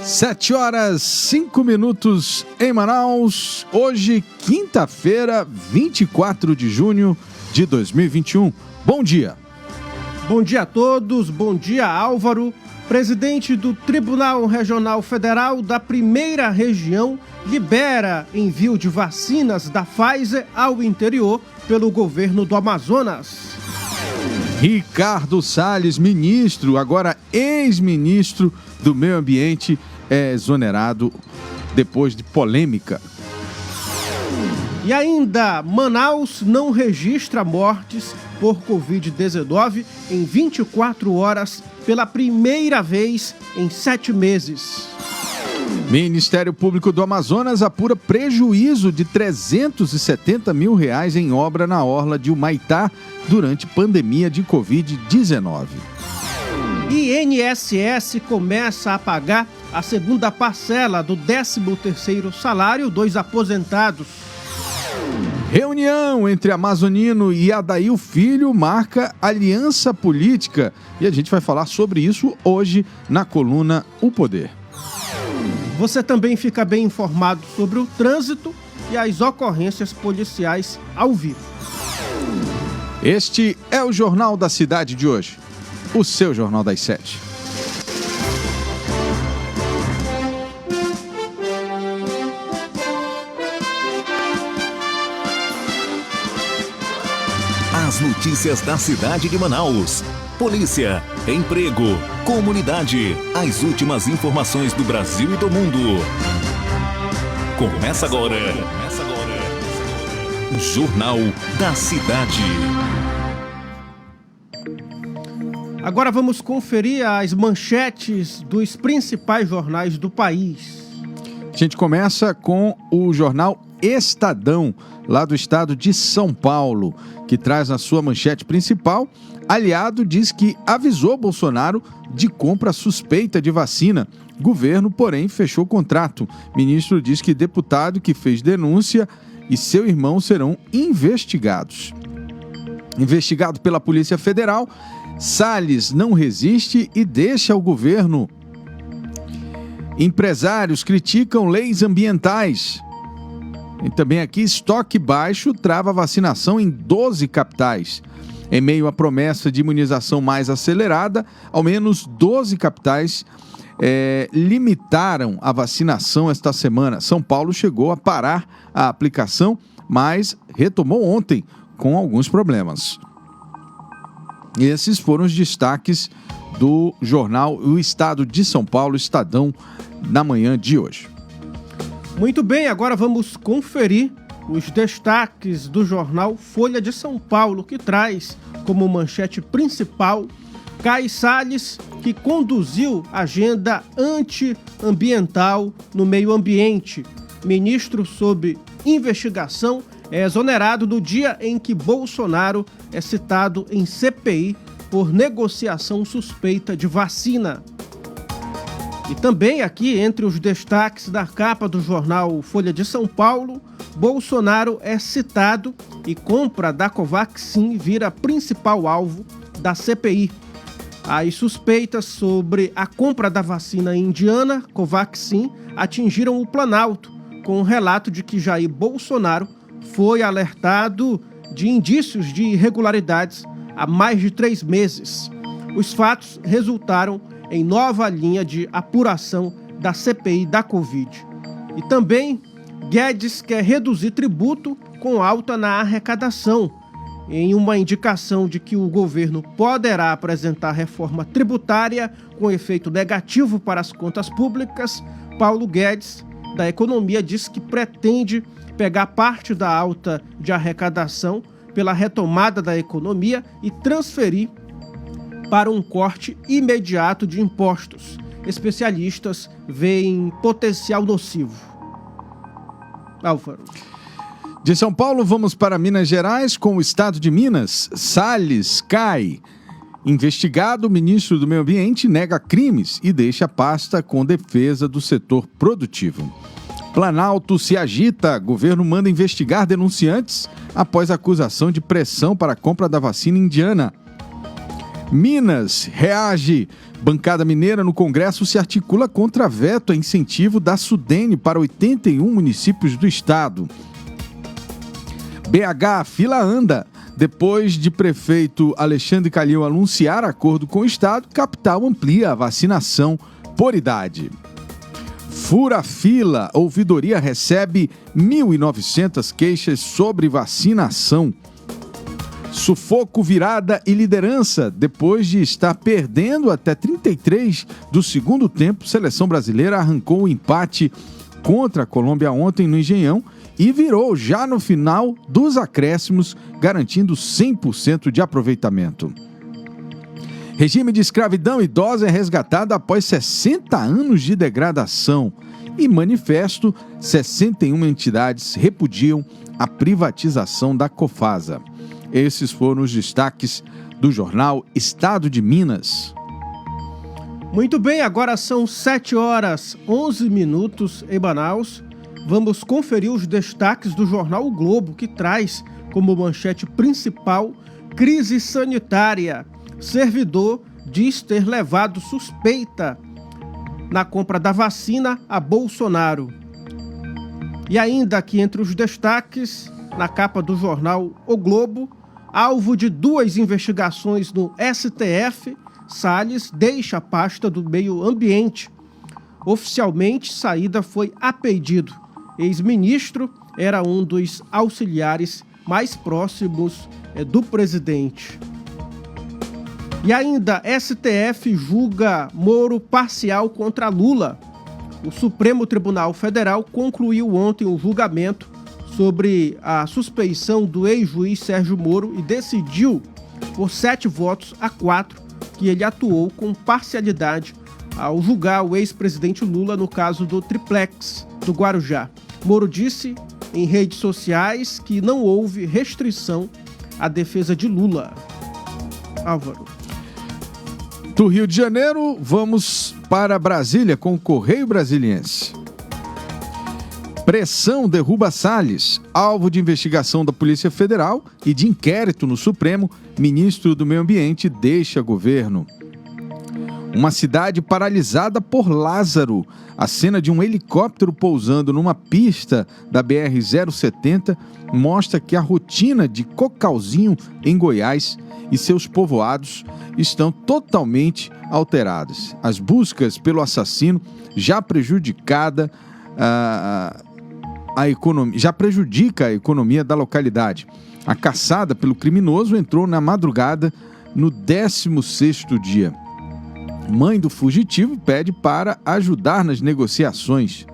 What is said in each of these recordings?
7h05 em Manaus, hoje quinta-feira, 24 de junho de 2021. Bom dia. Bom dia a todos, bom dia Álvaro. Presidente do Tribunal Regional Federal da Primeira Região libera envio de vacinas da Pfizer ao interior pelo governo do Amazonas. Ricardo Salles, ministro, agora ex-ministro do Meio Ambiente, é exonerado depois de polêmica. E ainda, Manaus não registra mortes por Covid-19 em 24 horas pela primeira vez em 7 meses. Ministério Público do Amazonas apura prejuízo de R$370 mil em obra na orla de Humaitá durante pandemia de Covid-19. INSS começa a pagar a segunda parcela do 13º salário dos aposentados. Reunião entre Amazonino e Adail Filho marca aliança política e a gente vai falar sobre isso hoje na coluna O Poder. Você também fica bem informado sobre o trânsito e as ocorrências policiais ao vivo. Este é o Jornal da Cidade de hoje, o seu Jornal das 7. As notícias da cidade de Manaus. Polícia, emprego, comunidade. As últimas informações do Brasil e do mundo. Começa agora. Jornal da Cidade. Agora vamos conferir as manchetes dos principais jornais do país. A gente começa com o jornal Estadão, lá do estado de São Paulo, que traz na sua manchete principal: aliado diz que avisou Bolsonaro de compra suspeita de vacina. Governo, porém, fechou contrato. Ministro diz que deputado que fez denúncia e seu irmão serão investigados. Investigado pela Polícia Federal, Salles não resiste e deixa o governo. Empresários criticam leis ambientais. E também aqui, estoque baixo trava vacinação em 12 capitais. Em meio à promessa de imunização mais acelerada, ao menos 12 capitais limitaram a vacinação esta semana. São Paulo chegou a parar a aplicação, mas retomou ontem com alguns problemas. Esses foram os destaques do jornal O Estado de São Paulo, Estadão, na manhã de hoje. Muito bem, agora vamos conferir os destaques do jornal Folha de São Paulo, que traz como manchete principal: Cai Salles, que conduziu agenda antiambiental no meio ambiente. Ministro sob investigação é exonerado no dia em que Bolsonaro é citado em CPI por negociação suspeita de vacina. E também aqui, entre os destaques da capa do jornal Folha de São Paulo, Bolsonaro é citado e compra da Covaxin vira principal alvo da CPI. As suspeitas sobre a compra da vacina indiana Covaxin atingiram o Planalto, com o relato de que Jair Bolsonaro foi alertado de indícios de irregularidades há mais de 3 meses. Os fatos resultaram em nova linha de apuração da CPI da Covid. E também, Guedes quer reduzir tributo com alta na arrecadação. Em uma indicação de que o governo poderá apresentar reforma tributária com efeito negativo para as contas públicas, Paulo Guedes, da Economia, diz que pretende pegar parte da alta de arrecadação pela retomada da economia e transferir para um corte imediato de impostos. Especialistas veem potencial nocivo. Álvaro. De São Paulo, vamos para Minas Gerais com o estado de Minas. Salles cai. Investigado, o ministro do Meio Ambiente nega crimes e deixa a pasta com defesa do setor produtivo. Planalto se agita. Governo manda investigar denunciantes após acusação de pressão para a compra da vacina indiana. Minas reage. Bancada mineira no Congresso se articula contra veto a incentivo da Sudene para 81 municípios do estado. BH, fila anda. Depois de prefeito Alexandre Calil anunciar acordo com o estado, capital amplia a vacinação por idade. Fura fila. Ouvidoria recebe 1.900 queixas sobre vacinação. Sufoco, virada e liderança. Depois de estar perdendo até 33 do segundo tempo, seleção brasileira arrancou o empate contra a Colômbia ontem no Engenhão e virou já no final dos acréscimos, garantindo 100% de aproveitamento. Regime de escravidão idosa é resgatado após 60 anos de degradação. E manifesto, 61 entidades repudiam a privatização da Cofasa. Esses foram os destaques do jornal Estado de Minas. Muito bem, agora são 7h11 em Manaus. Vamos conferir os destaques do jornal O Globo, que traz como manchete principal: crise sanitária. Servidor diz ter levado suspeita na compra da vacina a Bolsonaro. E ainda aqui entre os destaques, na capa do jornal O Globo, alvo de 2 investigações no STF, Salles deixa a pasta do meio ambiente. Oficialmente, saída foi a pedido. Ex-ministro era um dos auxiliares mais próximos do presidente. E ainda, STF julga Moro parcial contra Lula. O Supremo Tribunal Federal concluiu ontem o julgamento sobre a suspeição do ex-juiz Sérgio Moro e decidiu, por 7-4, que ele atuou com parcialidade ao julgar o ex-presidente Lula no caso do triplex do Guarujá. Moro disse em redes sociais que não houve restrição à defesa de Lula. Álvaro. Do Rio de Janeiro, vamos para Brasília com o Correio Brasiliense. Pressão derruba Salles. Alvo de investigação da Polícia Federal e de inquérito no Supremo, ministro do Meio Ambiente deixa governo. Uma cidade paralisada por Lázaro. A cena de um helicóptero pousando numa pista da BR-070 mostra que a rotina de Cocalzinho, em Goiás, e seus povoados estão totalmente alteradas. As buscas pelo assassino já prejudica a economia da localidade. A caçada pelo criminoso entrou na madrugada no 16º dia. Mãe do fugitivo pede para ajudar nas negociações.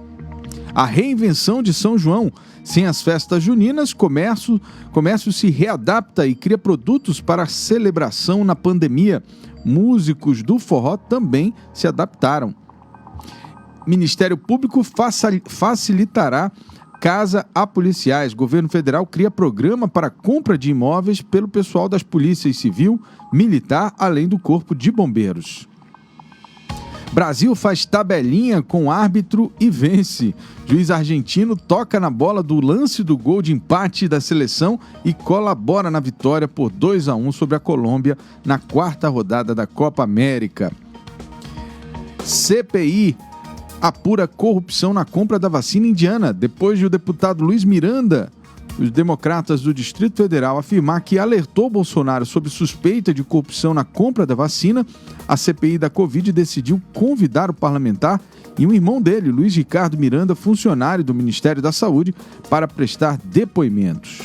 A reinvenção de São João. Sem as festas juninas, comércio se readapta e cria produtos para a celebração na pandemia. Músicos do forró também se adaptaram. Ministério Público facilitará casa a policiais. Governo Federal cria programa para compra de imóveis pelo pessoal das polícias civil, militar, além do Corpo de Bombeiros. Brasil faz tabelinha com árbitro e vence. Juiz argentino toca na bola do lance do gol de empate da seleção e colabora na vitória por 2-1 sobre a Colômbia na 4ª rodada da Copa América. CPI apura corrupção na compra da vacina indiana. Depois de o deputado Luiz Miranda, os democratas do Distrito Federal, afirmar que alertou Bolsonaro sobre suspeita de corrupção na compra da vacina, a CPI da Covid decidiu convidar o parlamentar e um irmão dele, Luiz Ricardo Miranda, funcionário do Ministério da Saúde, para prestar depoimentos.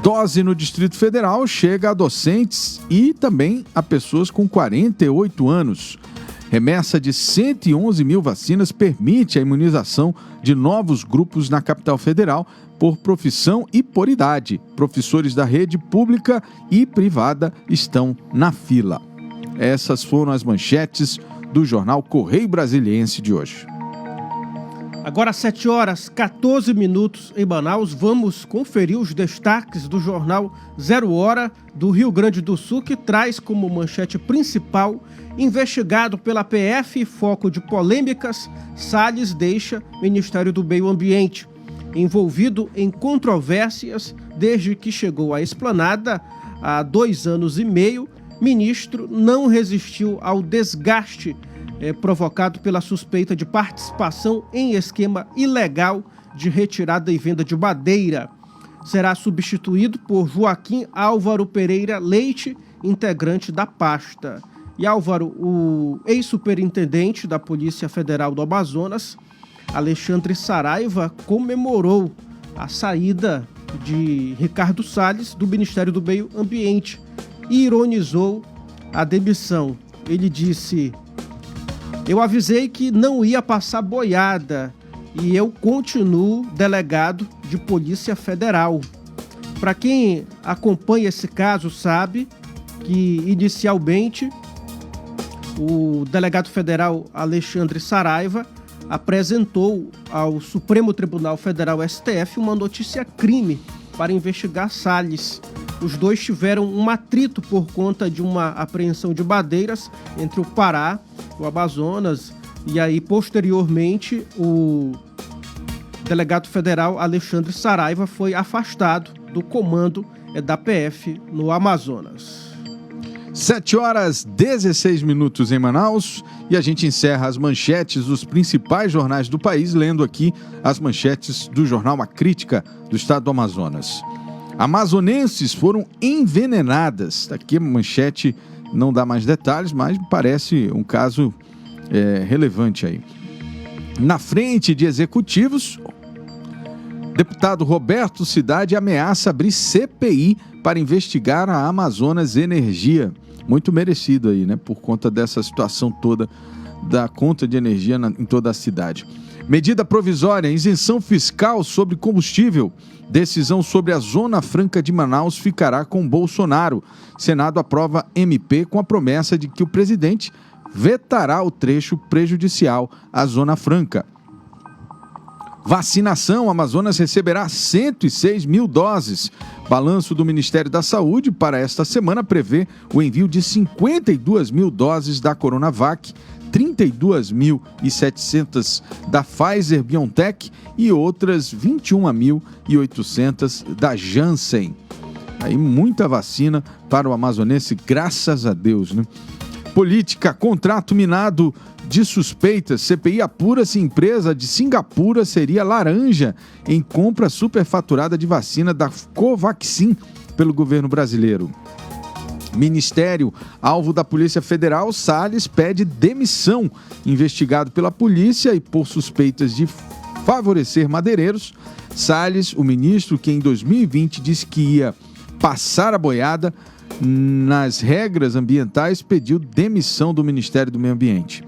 Dose no Distrito Federal chega a docentes e também a pessoas com 48 anos. Remessa de 111 mil vacinas permite a imunização de novos grupos na capital federal por profissão e por idade. Professores da rede pública e privada estão na fila. Essas foram as manchetes do jornal Correio Brasiliense de hoje. Agora 7h14 em Manaus, vamos conferir os destaques do jornal 0 Hora do Rio Grande do Sul, que traz como manchete principal: investigado pela PF, foco de polêmicas, Salles deixa Ministério do Meio Ambiente. Envolvido em controvérsias desde que chegou à esplanada, há 2 anos e meio, ministro não resistiu ao desgaste provocado pela suspeita de participação em esquema ilegal de retirada e venda de madeira. Será substituído por Joaquim Álvaro Pereira Leite, integrante da pasta. E Álvaro, o ex-superintendente da Polícia Federal do Amazonas, Alexandre Saraiva, comemorou a saída de Ricardo Salles do Ministério do Meio Ambiente e ironizou a demissão. Ele disse: "Eu avisei que não ia passar boiada e eu continuo delegado de Polícia Federal." Para quem acompanha esse caso sabe que inicialmente o delegado federal Alexandre Saraiva apresentou ao Supremo Tribunal Federal, STF, uma notícia-crime para investigar Salles. Os dois tiveram um atrito por conta de uma apreensão de madeiras entre o Pará, o Amazonas, e aí, posteriormente, o delegado federal Alexandre Saraiva foi afastado do comando da PF no Amazonas. 7h16 em Manaus, e a gente encerra as manchetes dos principais jornais do país, lendo aqui as manchetes do jornal A Crítica do estado do Amazonas. Amazonenses foram envenenadas. Aqui a manchete não dá mais detalhes, mas parece um caso relevante aí. Na frente de executivos, deputado Roberto Cidade ameaça abrir CPI para investigar a Amazonas Energia. Muito merecido aí, né? Por conta dessa situação toda da conta de energia em toda a cidade. Medida provisória, isenção fiscal sobre combustível. Decisão sobre a Zona Franca de Manaus ficará com Bolsonaro. Senado aprova MP com a promessa de que o presidente vetará o trecho prejudicial à Zona Franca. Vacinação, Amazonas receberá 106 mil doses. Balanço do Ministério da Saúde para esta semana prevê o envio de 52 mil doses da Coronavac, 32.700 da Pfizer-BioNTech e outras 21.800 da Janssen. Aí muita vacina para o amazonense, graças a Deus, né? Política, contrato minado de suspeitas. CPI apura se empresa de Singapura seria laranja em compra superfaturada de vacina da Covaxin pelo governo brasileiro. Ministério, alvo da Polícia Federal, Salles pede demissão. Investigado pela polícia e por suspeitas de favorecer madeireiros, Salles, o ministro que em 2020 disse que ia passar a boiada nas regras ambientais, pediu demissão do Ministério do Meio Ambiente.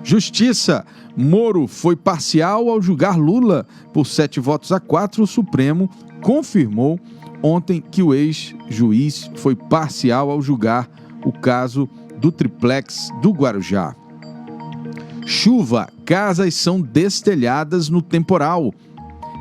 Justiça, Moro foi parcial ao julgar Lula por 7-4. O Supremo confirmou ontem que o ex-juiz foi parcial ao julgar o caso do triplex do Guarujá. Chuva, casas são destelhadas no temporal.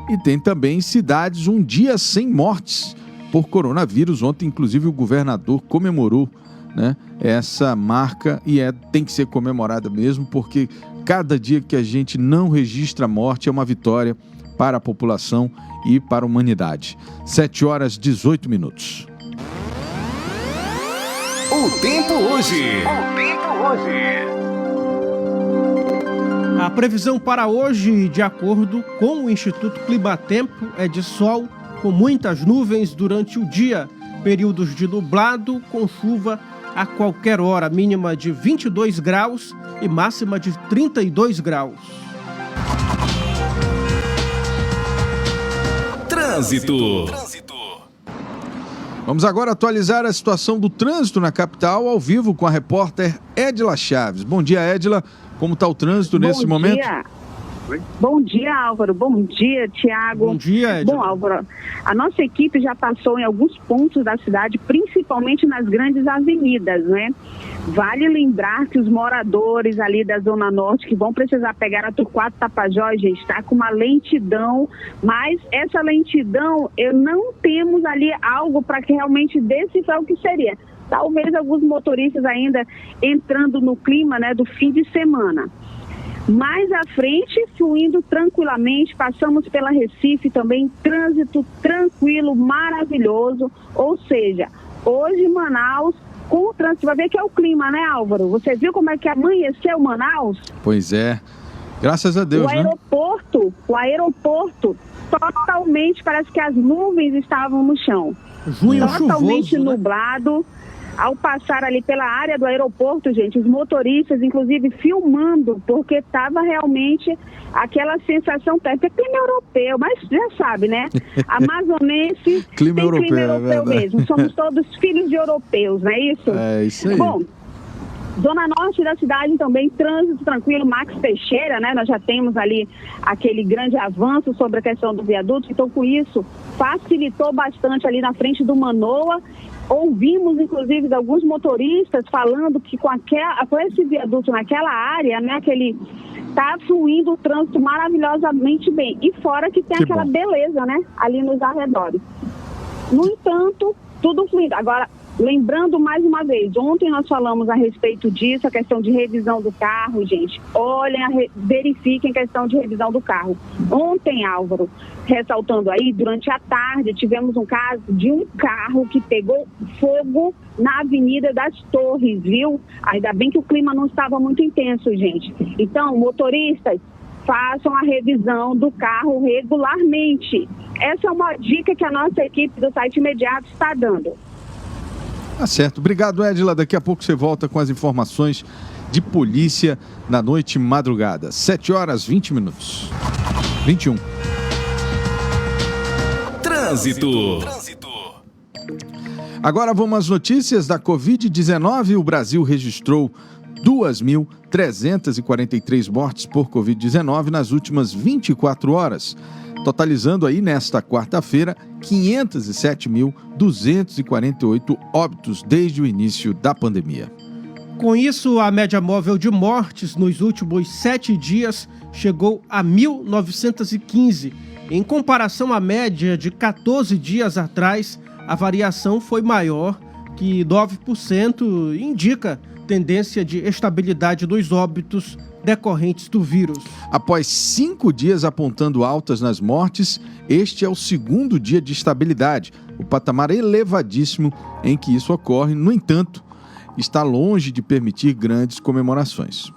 E tem também cidades um dia sem mortes por coronavírus. Ontem, inclusive, o governador comemorou, né, essa marca e tem que ser comemorada mesmo, porque cada dia que a gente não registra morte é uma vitória para a população e para a humanidade. 7h18. O tempo hoje. A previsão para hoje, de acordo com o Instituto Climatempo, é de sol com muitas nuvens durante o dia, períodos de nublado com chuva a qualquer hora, mínima de 22 graus e máxima de 32 graus. Trânsito. Vamos agora atualizar a situação do trânsito na capital, ao vivo com a repórter Edila Chaves. Bom dia, Edila. Como está o trânsito nesse momento? Bom dia, Álvaro. Bom dia, Tiago. Bom dia, Edila. Bom, Álvaro, a nossa equipe já passou em alguns pontos da cidade, principalmente nas grandes avenidas, né? Vale lembrar que os moradores ali da Zona Norte que vão precisar pegar a Torquato Tapajós, gente, está com uma lentidão, mas essa lentidão, não temos ali algo para que realmente decifrar o que seria. Talvez alguns motoristas ainda entrando no clima, né, do fim de semana. Mais à frente, fluindo tranquilamente, passamos pela Recife também, trânsito tranquilo, maravilhoso, ou seja, Hoje, Manaus, com o trânsito, vai ver que é o clima, né, Álvaro? Você viu como é que amanheceu Manaus? Pois é. Graças a Deus, O aeroporto, totalmente, parece que as nuvens estavam no chão. Junho Totalmente chuvoso, nublado. Ao passar ali pela área do aeroporto, gente, os motoristas, inclusive, filmando, porque estava realmente aquela sensação térmica. Clima europeu, mas já sabe, né? Amazonense clima tem europeu, clima europeu mesmo. Somos todos filhos de europeus, não é isso? É isso aí. Bom, Zona Norte da cidade também, trânsito tranquilo, Max Teixeira, né? Nós já temos ali aquele grande avanço sobre a questão do viaduto, então com isso facilitou bastante ali na frente do Manoa. Ouvimos, inclusive, de alguns motoristas falando que com esse viaduto naquela área, né, que ele está fluindo o trânsito maravilhosamente bem. E fora que tem aquela beleza, né, ali nos arredores. No entanto, tudo fluindo. Agora, lembrando mais uma vez, ontem nós falamos a respeito disso, a questão de revisão do carro, gente. Olhem, verifiquem a questão de revisão do carro. Ontem, Álvaro, ressaltando aí, durante a tarde, tivemos um caso de um carro que pegou fogo na Avenida das Torres, viu? Ainda bem que o clima não estava muito intenso, gente. Então, motoristas, façam a revisão do carro regularmente. Essa é uma dica que a nossa equipe do Site Imediato está dando. Tá certo. Obrigado, Edila. Daqui a pouco você volta com as informações de polícia na noite madrugada. 7h20. 21. Trânsito. Agora vamos às notícias da Covid-19. O Brasil registrou 2.343 mortes por Covid-19 nas últimas 24 horas, totalizando aí nesta quarta-feira 507.248 óbitos desde o início da pandemia. Com isso, a média móvel de mortes nos últimos 7 dias chegou a 1.915. Em comparação à média de 14 dias atrás, a variação foi maior, que 9% indica tendência de estabilidade dos óbitos decorrentes do vírus. Após 5 dias apontando altas nas mortes, este é o segundo dia de estabilidade, o patamar elevadíssimo em que isso ocorre. No entanto, está longe de permitir grandes comemorações.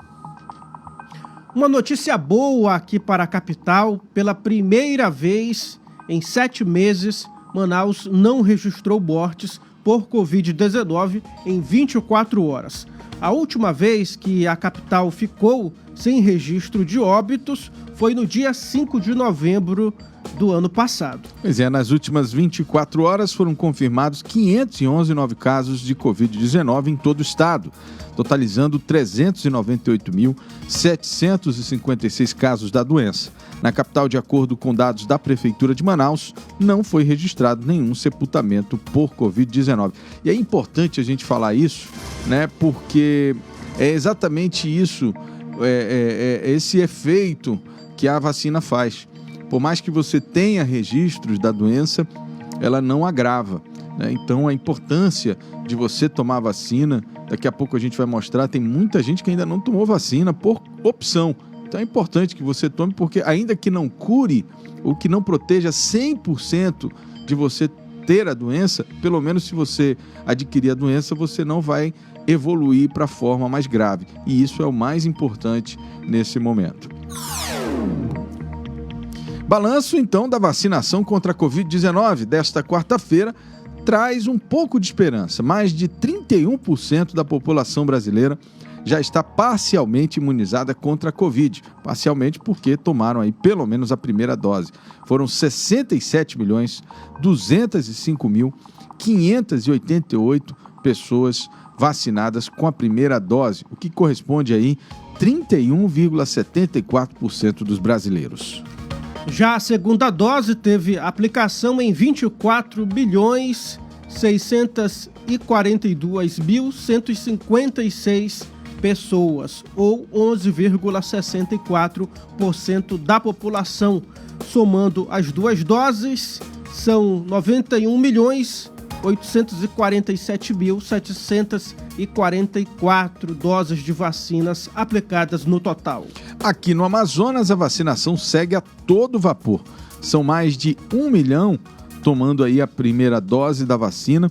Uma notícia boa aqui para a capital: pela primeira vez em 7 meses, Manaus não registrou mortes por Covid-19 em 24 horas. A última vez que a capital ficou sem registro de óbitos foi no dia 5 de novembro do ano passado. Pois é, nas últimas 24 horas foram confirmados 511 novos casos de Covid-19 em todo o estado, totalizando 398.756 casos da doença. Na capital, de acordo com dados da Prefeitura de Manaus, não foi registrado nenhum sepultamento por Covid-19. E é importante a gente falar isso, né, porque é exatamente isso, esse efeito que a vacina faz. Por mais que você tenha registros da doença, ela não agrava, né? Então, a importância de você tomar a vacina, daqui a pouco a gente vai mostrar, tem muita gente que ainda não tomou vacina por opção. Então, é importante que você tome, porque ainda que não cure, ou que não proteja 100% de você ter a doença, pelo menos se você adquirir a doença, você não vai evoluir para a forma mais grave. E isso é o mais importante nesse momento. Balanço, então, da vacinação contra a Covid-19 desta quarta-feira traz um pouco de esperança. Mais de 31% da população brasileira já está parcialmente imunizada contra a Covid. Parcialmente porque tomaram aí pelo menos a primeira dose. Foram 67.205.588 pessoas vacinadas com a primeira dose, o que corresponde aí 31,74% dos brasileiros. Já a segunda dose teve aplicação em 24.642.156 pessoas, ou 11,64% da população. Somando as duas doses, são 91.847.744 doses de vacinas aplicadas no total. Aqui no Amazonas, a vacinação segue a todo vapor. São mais de 1 milhão tomando aí a primeira dose da vacina.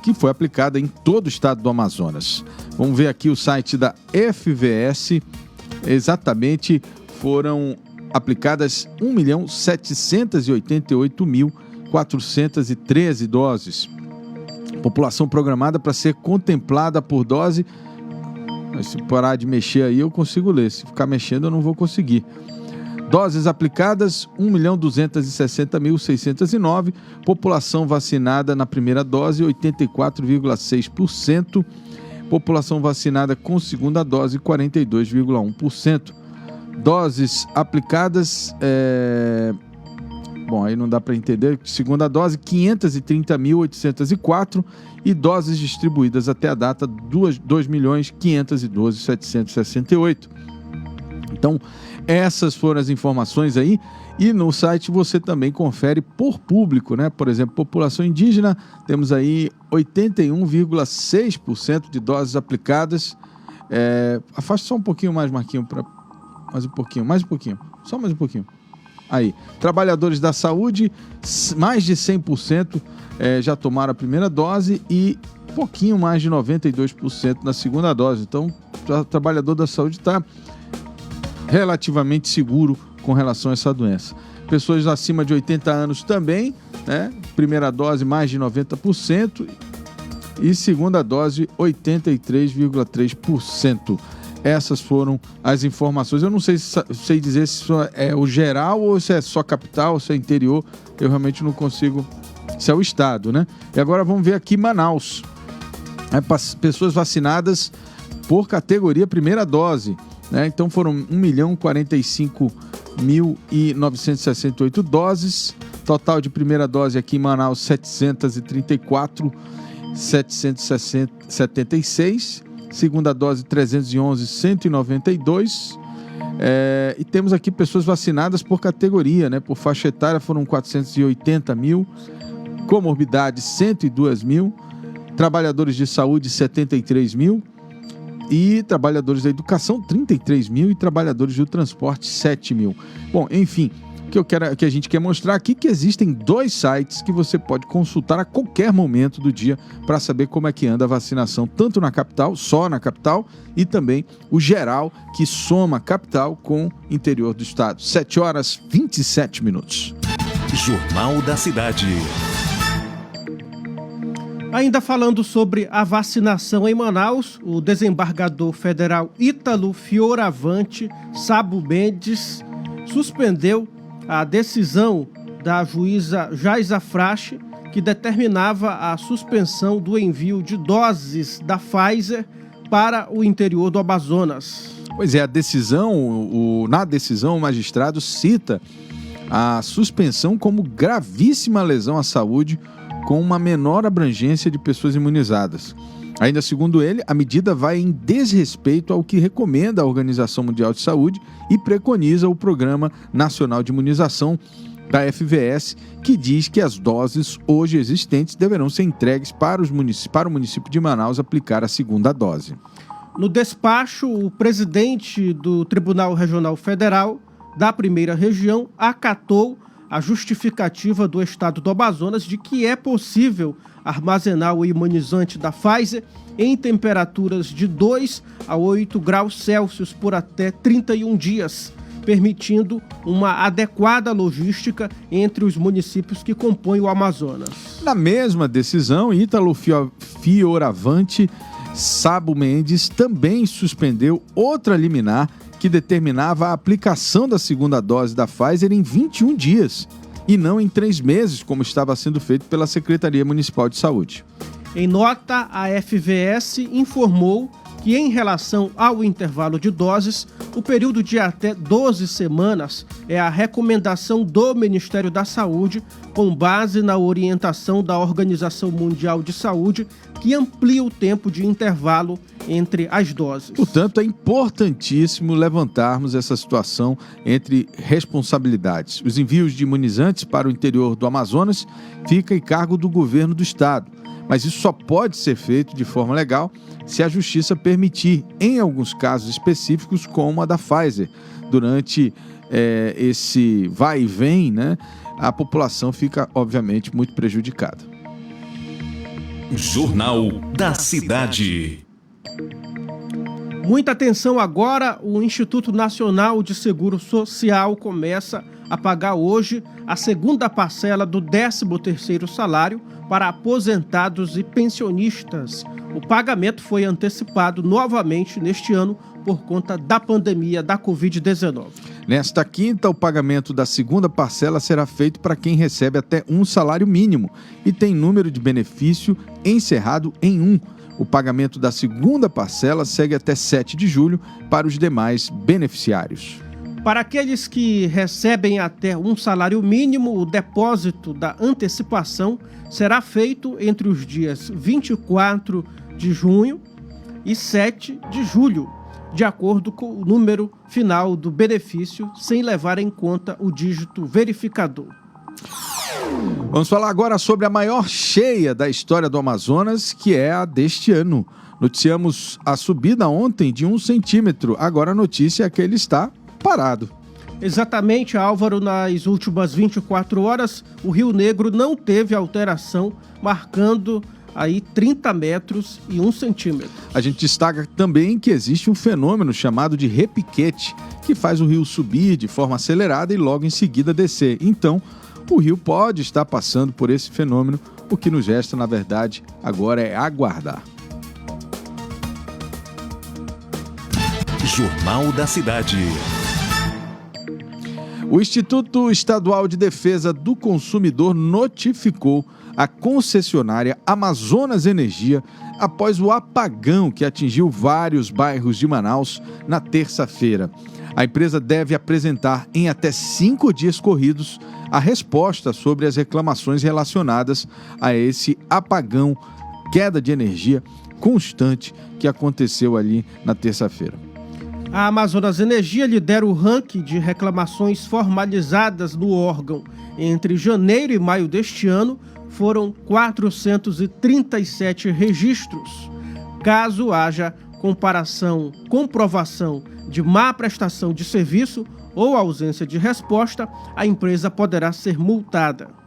que foi aplicada em todo o estado do Amazonas. Vamos ver aqui o site da FVS. Exatamente, foram aplicadas 1.788.413 doses. População programada para ser contemplada por dose. Mas se parar de mexer aí, eu consigo ler. Se ficar mexendo, eu não vou conseguir. Doses aplicadas, 1.260.609. População vacinada na primeira dose, 84,6%. População vacinada com segunda dose, 42,1%. Doses aplicadas, bom, aí não dá para entender. Segunda dose, 530.804. E doses distribuídas até a data, 2.512.768. Então, essas foram as informações aí. E no site você também confere por público, né? Por exemplo, população indígena, temos aí 81,6% de doses aplicadas. Afasta só um pouquinho mais, Marquinho, mais um pouquinho, só mais um pouquinho. Aí, trabalhadores da saúde, mais de 100% já tomaram a primeira dose e pouquinho mais de 92% na segunda dose. Então, o trabalhador da saúde está relativamente seguro com relação a essa doença. Pessoas acima de 80 anos também, né? Primeira dose mais de 90% e segunda dose 83,3%. Essas foram as informações. Eu não sei dizer se isso é o geral ou se é só capital, se é interior. Eu realmente não consigo. Se é o estado, né? E agora vamos ver aqui Manaus. Pessoas vacinadas por categoria primeira dose, né? Então foram 1.045.968 doses. Total de primeira dose aqui em Manaus, 734.776. Segunda dose, 311.192. E temos aqui pessoas vacinadas por categoria, né? Por faixa etária foram 480 mil. Comorbidade, 102 mil. Trabalhadores de saúde, 73 mil. E trabalhadores da educação, 33 mil. E trabalhadores do transporte, 7 mil. Bom, enfim, que a gente quer mostrar aqui que existem 2 sites que você pode consultar a qualquer momento do dia para saber como é que anda a vacinação, tanto na capital, só na capital, e também o geral, que soma capital com interior do estado. 7h27. Jornal da Cidade. Ainda falando sobre a vacinação em Manaus, o desembargador federal Ítalo Fioravante Sabo Mendes suspendeu a decisão da juíza Jaisa Frache, que determinava a suspensão do envio de doses da Pfizer para o interior do Amazonas. Pois é, na decisão o magistrado cita a suspensão como gravíssima lesão à saúde com uma menor abrangência de pessoas imunizadas. Ainda segundo ele, a medida vai em desrespeito ao que recomenda a Organização Mundial de Saúde e preconiza o Programa Nacional de Imunização da FVS, que diz que as doses hoje existentes deverão ser entregues para o município de Manaus aplicar a segunda dose. No despacho, o presidente do Tribunal Regional Federal da Primeira Região acatou a justificativa do estado do Amazonas de que é possível armazenar o imunizante da Pfizer em temperaturas de 2 a 8 graus Celsius por até 31 dias, permitindo uma adequada logística entre os municípios que compõem o Amazonas. Na mesma decisão, Ítalo Fioravante Sabo Mendes também suspendeu outra liminar que determinava a aplicação da segunda dose da Pfizer em 21 dias e não em 3 meses, como estava sendo feito pela Secretaria Municipal de Saúde. Em nota, a FVS informou que, em relação ao intervalo de doses, o período de até 12 semanas é a recomendação do Ministério da Saúde, com base na orientação da Organização Mundial de Saúde, que amplia o tempo de intervalo entre as doses. Portanto, é importantíssimo levantarmos essa situação entre responsabilidades. Os envios de imunizantes para o interior do Amazonas ficam em cargo do governo do estado, mas isso só pode ser feito de forma legal se a Justiça permitir, em alguns casos específicos, como a da Pfizer. Durante esse vai e vem, né, a população fica, obviamente, muito prejudicada. Jornal da Cidade. Muita atenção agora, o Instituto Nacional de Seguro Social começa a pagar hoje a segunda parcela do 13º salário para aposentados e pensionistas. O pagamento foi antecipado novamente neste ano por conta da pandemia da Covid-19. Nesta quinta, o pagamento da segunda parcela será feito para quem recebe até um salário mínimo e tem número de benefício encerrado em 1. O pagamento da segunda parcela segue até 7 de julho para os demais beneficiários. Para aqueles que recebem até um salário mínimo, o depósito da antecipação será feito entre os dias 24 de junho e 7 de julho, de acordo com o número final do benefício, sem levar em conta o dígito verificador. Vamos falar agora sobre a maior cheia da história do Amazonas, que é a deste ano. Noticiamos a subida ontem de 1 centímetro. Agora a notícia é que ele está parado. Exatamente, Álvaro, nas últimas 24 horas, o Rio Negro não teve alteração, marcando aí 30 metros e 1 centímetro. A gente destaca também que existe um fenômeno chamado de repiquete, que faz o rio subir de forma acelerada e logo em seguida descer. Então, o rio pode estar passando por esse fenômeno. O que nos resta, na verdade, agora é aguardar. Jornal da Cidade. O Instituto Estadual de Defesa do Consumidor notificou a concessionária Amazonas Energia após o apagão que atingiu vários bairros de Manaus na terça-feira. A empresa deve apresentar em até 5 dias corridos a resposta sobre as reclamações relacionadas a esse apagão, queda de energia constante que aconteceu ali na terça-feira. A Amazonas Energia lidera o ranking de reclamações formalizadas no órgão. Entre janeiro e maio deste ano, foram 437 registros. Caso haja comprovação de má prestação de serviço ou ausência de resposta, a empresa poderá ser multada.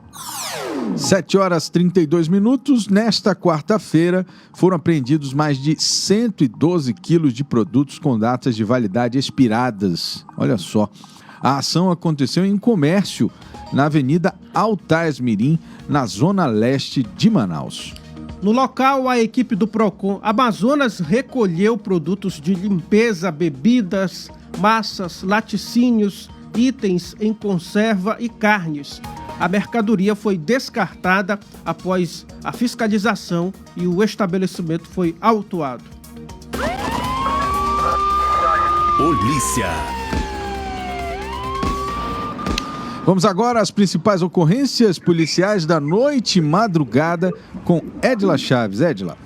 7h32. Nesta quarta-feira, foram apreendidos mais de 112 quilos de produtos com datas de validade expiradas. Olha só. A ação aconteceu em comércio na Avenida Altaes Mirim, na zona leste de Manaus. No local, a equipe do Procon Amazonas recolheu produtos de limpeza, bebidas, massas, laticínios, itens em conserva e carnes. A mercadoria foi descartada após a fiscalização e o estabelecimento foi autuado. Polícia. Vamos agora às principais ocorrências policiais da noite e madrugada com Edila Chaves. Edila.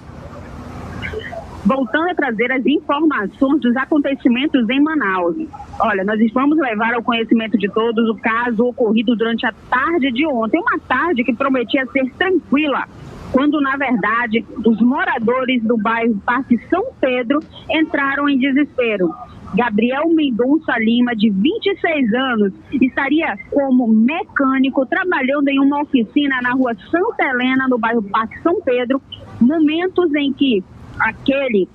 Voltando a trazer as informações dos acontecimentos em Manaus. Olha, nós vamos levar ao conhecimento de todos o caso ocorrido durante a tarde de ontem. Uma tarde que prometia ser tranquila, quando, na verdade, os moradores do bairro Parque São Pedro entraram em desespero. Gabriel Mendonça Lima, de 26 anos, estaria como mecânico trabalhando em uma oficina na rua Santa Helena, no bairro Parque São Pedro, momentos em que aquele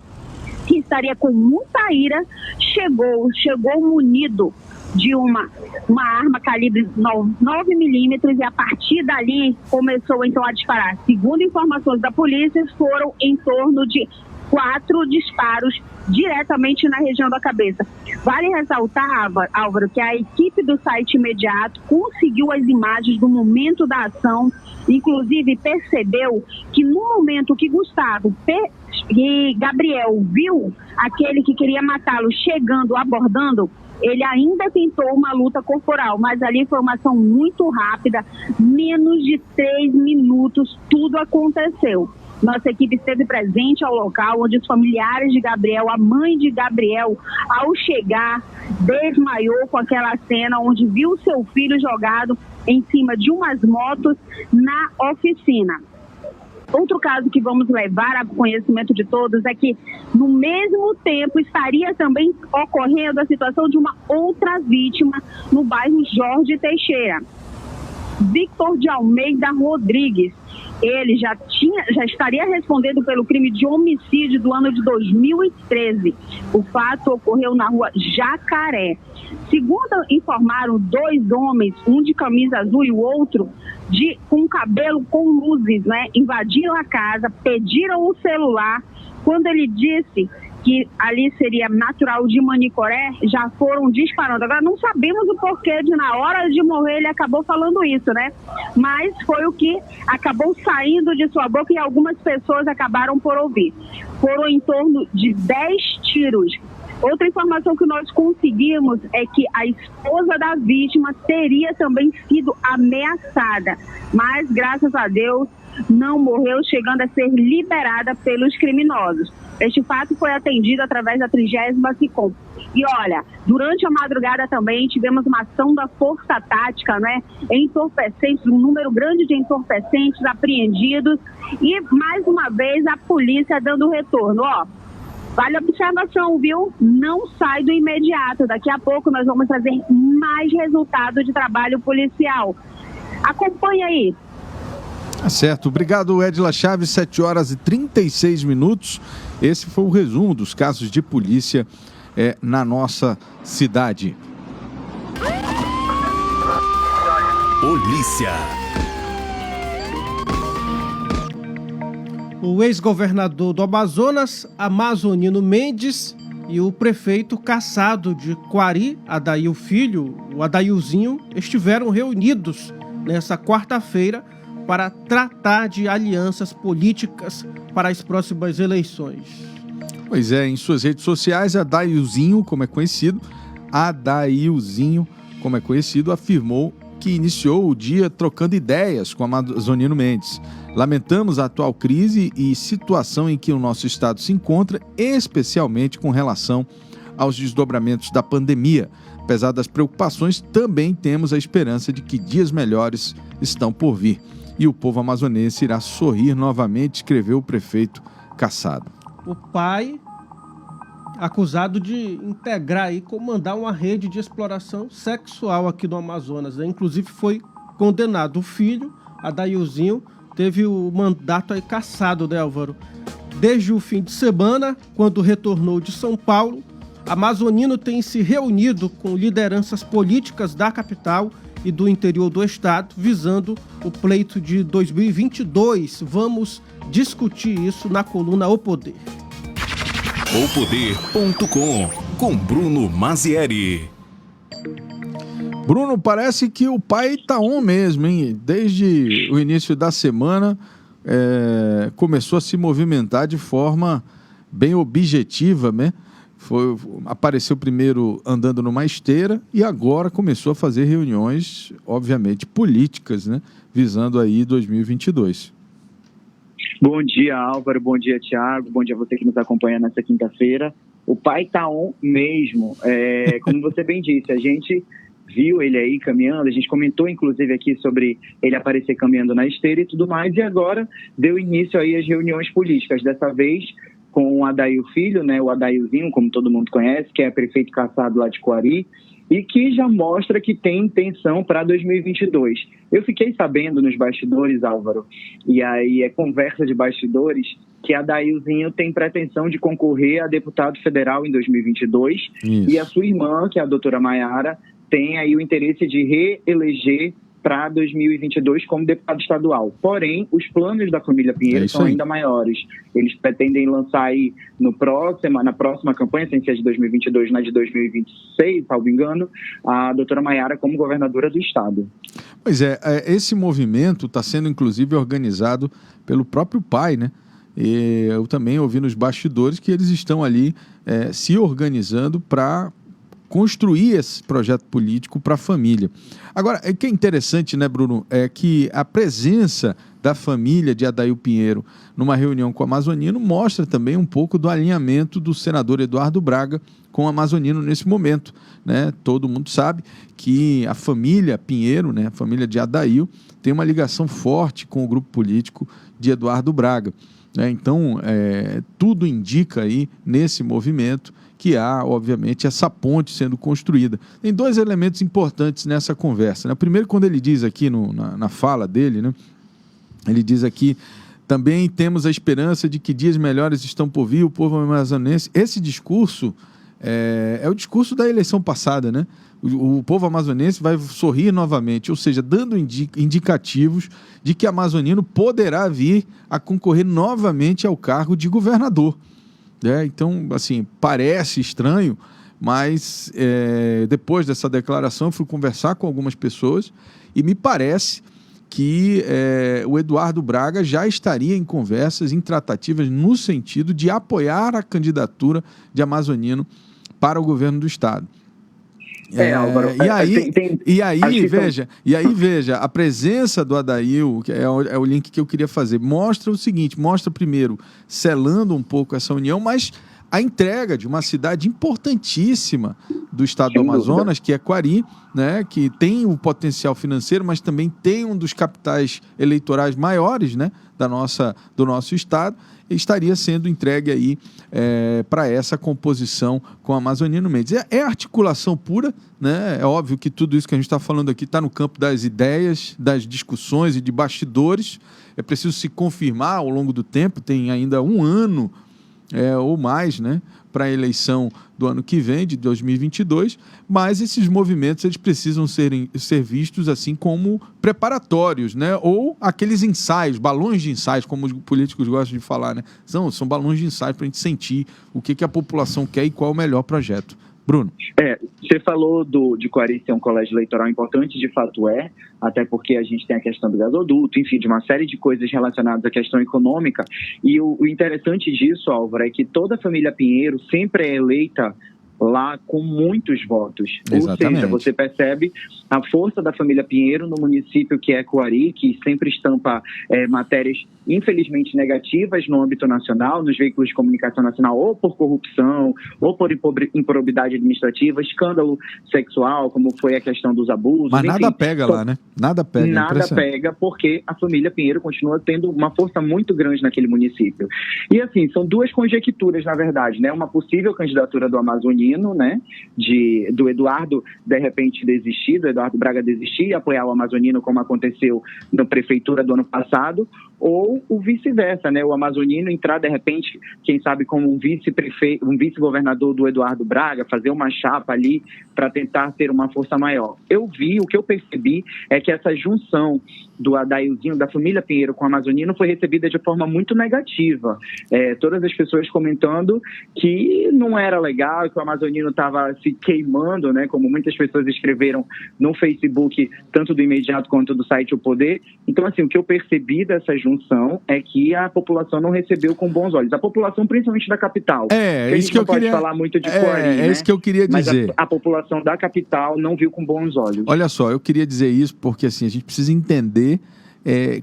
que estaria com muita ira chegou munido de uma arma calibre 9mm e a partir dali começou então a disparar. Segundo informações da polícia, foram em torno de 4 disparos diretamente na região da cabeça. Vale ressaltar, Álvaro, que a equipe do site imediato conseguiu as imagens do momento da ação, inclusive percebeu que no momento que e Gabriel viu aquele que queria matá-lo chegando, abordando, ele ainda tentou uma luta corporal, mas ali foi uma ação muito rápida, menos de 3 minutos, tudo aconteceu. Nossa equipe esteve presente ao local, onde os familiares de Gabriel, a mãe de Gabriel, ao chegar, desmaiou com aquela cena onde viu seu filho jogado em cima de umas motos na oficina. Outro caso que vamos levar a conhecimento de todos é que, no mesmo tempo, estaria também ocorrendo a situação de uma outra vítima no bairro Jorge Teixeira. Victor de Almeida Rodrigues. ele já estaria respondendo pelo crime de homicídio do ano de 2013. O fato ocorreu na rua Jacaré. Segundo informaram 2 homens, um de camisa azul e o outro com cabelo com luzes, né? Invadiram a casa, pediram o celular. Quando ele disse que ali seria natural de Manicoré, já foram disparando. Agora, não sabemos o porquê de, na hora de morrer, ele acabou falando isso, né? Mas foi o que acabou saindo de sua boca e algumas pessoas acabaram por ouvir. Foram em torno de 10 tiros. Outra informação que nós conseguimos é que a esposa da vítima teria também sido ameaçada, mas, graças a Deus, não morreu, chegando a ser liberada pelos criminosos. Este fato foi atendido através da 30ª SICOM. E olha, durante a madrugada também tivemos uma ação da Força Tática, né? Entorpecentes, um número grande de entorpecentes apreendidos e, mais uma vez, a polícia dando retorno. Ó, vale a observação, viu? Não sai do imediato. Daqui a pouco nós vamos trazer mais resultado de trabalho policial. Acompanhe aí. Tá certo. Obrigado, Edila Chaves, 7h36. Esse foi o resumo dos casos de polícia na nossa cidade. Polícia. O ex-governador do Amazonas, Amazonino Mendes, e o prefeito cassado de Quari, Adail Filho, o Adailzinho, estiveram reunidos nessa quarta-feira para tratar de alianças políticas para as próximas eleições. Pois é, em suas redes sociais, Adailzinho, como é conhecido, afirmou que iniciou o dia trocando ideias com Amazonino Mendes. Lamentamos a atual crise e situação em que o nosso estado se encontra, especialmente com relação aos desdobramentos da pandemia. Apesar das preocupações, também temos a esperança de que dias melhores estão por vir. E o povo amazonense irá sorrir novamente, escreveu o prefeito cassado. O pai, acusado de integrar e comandar uma rede de exploração sexual aqui no Amazonas, né? Inclusive foi condenado. O filho, Adailzinho, teve o mandato aí cassado, né, Álvaro? Desde o fim de semana, quando retornou de São Paulo, Amazonino tem se reunido com lideranças políticas da capital e do interior do estado, visando o pleito de 2022. Vamos discutir isso na coluna O Poder. Opoder.com, com Bruno Mazieri. Bruno, parece que o pai tá on mesmo, hein? Desde o início da semana, começou a se movimentar de forma bem objetiva, né? Apareceu primeiro andando numa esteira e agora começou a fazer reuniões, obviamente, políticas, né? Visando aí 2022. Bom dia, Álvaro. Bom dia, Thiago. Bom dia a você que nos acompanha nessa quinta-feira. O pai tá on mesmo. Como você bem disse, a gente viu ele aí caminhando, a gente comentou inclusive aqui sobre ele aparecer caminhando na esteira e tudo mais, e agora deu início aí às reuniões políticas, dessa vez com o Adail Filho, né, o Adailzinho, como todo mundo conhece, que é prefeito cassado lá de Quari, e que já mostra que tem intenção para 2022. Eu fiquei sabendo nos bastidores, Álvaro, e aí é conversa de bastidores, que Adailzinho tem pretensão de concorrer a deputado federal em 2022, Isso. E a sua irmã, que é a doutora Maiara, tem aí o interesse de reeleger para 2022 como deputado estadual. Porém, os planos da família Pinheiro são ainda maiores. Eles pretendem lançar aí na próxima campanha, sem ser de 2022, na de 2026, salvo engano, a doutora Maiara como governadora do estado. Pois é, esse movimento está sendo inclusive organizado pelo próprio pai, né? E eu também ouvi nos bastidores que eles estão ali se organizando para construir esse projeto político para a família. Agora, o que é interessante, né, Bruno, é que a presença da família de Adail Pinheiro numa reunião com o Amazonino mostra também um pouco do alinhamento do senador Eduardo Braga com o Amazonino nesse momento, né? Todo mundo sabe que a família Pinheiro, né, a família de Adail, tem uma ligação forte com o grupo político de Eduardo Braga. Então, tudo indica aí nesse movimento que há, obviamente, essa ponte sendo construída. Tem dois elementos importantes nessa conversa, né? Primeiro, quando ele diz aqui na fala dele, né, Ele diz aqui: também temos a esperança de que dias melhores estão por vir, o povo amazonense. Esse discurso é o discurso da eleição passada, né? O povo amazonense vai sorrir novamente, ou seja, dando indicativos de que amazonino poderá vir a concorrer novamente ao cargo de governador. Então, assim, parece estranho, mas depois dessa declaração eu fui conversar com algumas pessoas e me parece que o Eduardo Braga já estaria em conversas, em tratativas, no sentido de apoiar a candidatura de amazonino para o governo do estado. Álvaro, E aí, veja, a presença do Adail, que é o link que eu queria fazer, mostra o seguinte, mostra primeiro, selando um pouco essa união, mas a entrega de uma cidade importantíssima do estado do Amazonas, que é Quari, né, que tem o potencial financeiro, mas também tem um dos capitais eleitorais maiores, né, do nosso estado, estaria sendo entregue aí para essa composição com a Amazonino Mendes. É articulação pura, né? É óbvio que tudo isso que a gente está falando aqui está no campo das ideias, das discussões e de bastidores. É preciso se confirmar ao longo do tempo, tem ainda um ano ou mais, né, para a eleição do ano que vem, de 2022, mas esses movimentos eles precisam ser vistos assim como preparatórios, né, ou aqueles ensaios, balões de ensaios, como os políticos gostam de falar, né, são balões de ensaio para a gente sentir o que a população quer e qual é o melhor projeto. Bruno. Você falou de Quari ser um colégio eleitoral importante, de fato até porque a gente tem a questão do gasoduto, enfim, de uma série de coisas relacionadas à questão econômica, e o interessante disso, Álvaro, é que toda a família Pinheiro sempre é eleita lá com muitos votos. Exatamente. Ou seja, você percebe a força da família Pinheiro no município que é Quari, que sempre estampa matérias infelizmente negativas no âmbito nacional, nos veículos de comunicação nacional, ou por corrupção, ou por improbidade administrativa, escândalo sexual, como foi a questão dos abusos. Mas nada pega lá, né? Nada pega, porque a família Pinheiro continua tendo uma força muito grande naquele município. E assim, são duas conjecturas, na verdade, né? Uma possível candidatura do amazonino, né? Do Eduardo, de repente, desistir, do Eduardo Braga desistir e apoiar o amazonino, como aconteceu na prefeitura do ano passado, ou o vice-versa, né? O amazonino entrar, de repente, quem sabe como um vice-governador do Eduardo Braga, fazer uma chapa ali para tentar ter uma força maior. O que eu percebi é que essa junção do Adailzinho, da família Pinheiro com o amazonino foi recebida de forma muito negativa. Todas as pessoas comentando que não era legal, que o amazonino estava se queimando, né? Como muitas pessoas escreveram no Facebook, tanto do Imediato quanto do site O Poder. Então, assim, o que eu percebi dessa junção é que a população não recebeu com bons olhos. A população, principalmente da capital. Isso que eu queria falar muito de Quari, né? Isso que eu queria dizer. Mas a população da capital não viu com bons olhos. Olha só, eu queria dizer isso porque assim, a gente precisa entender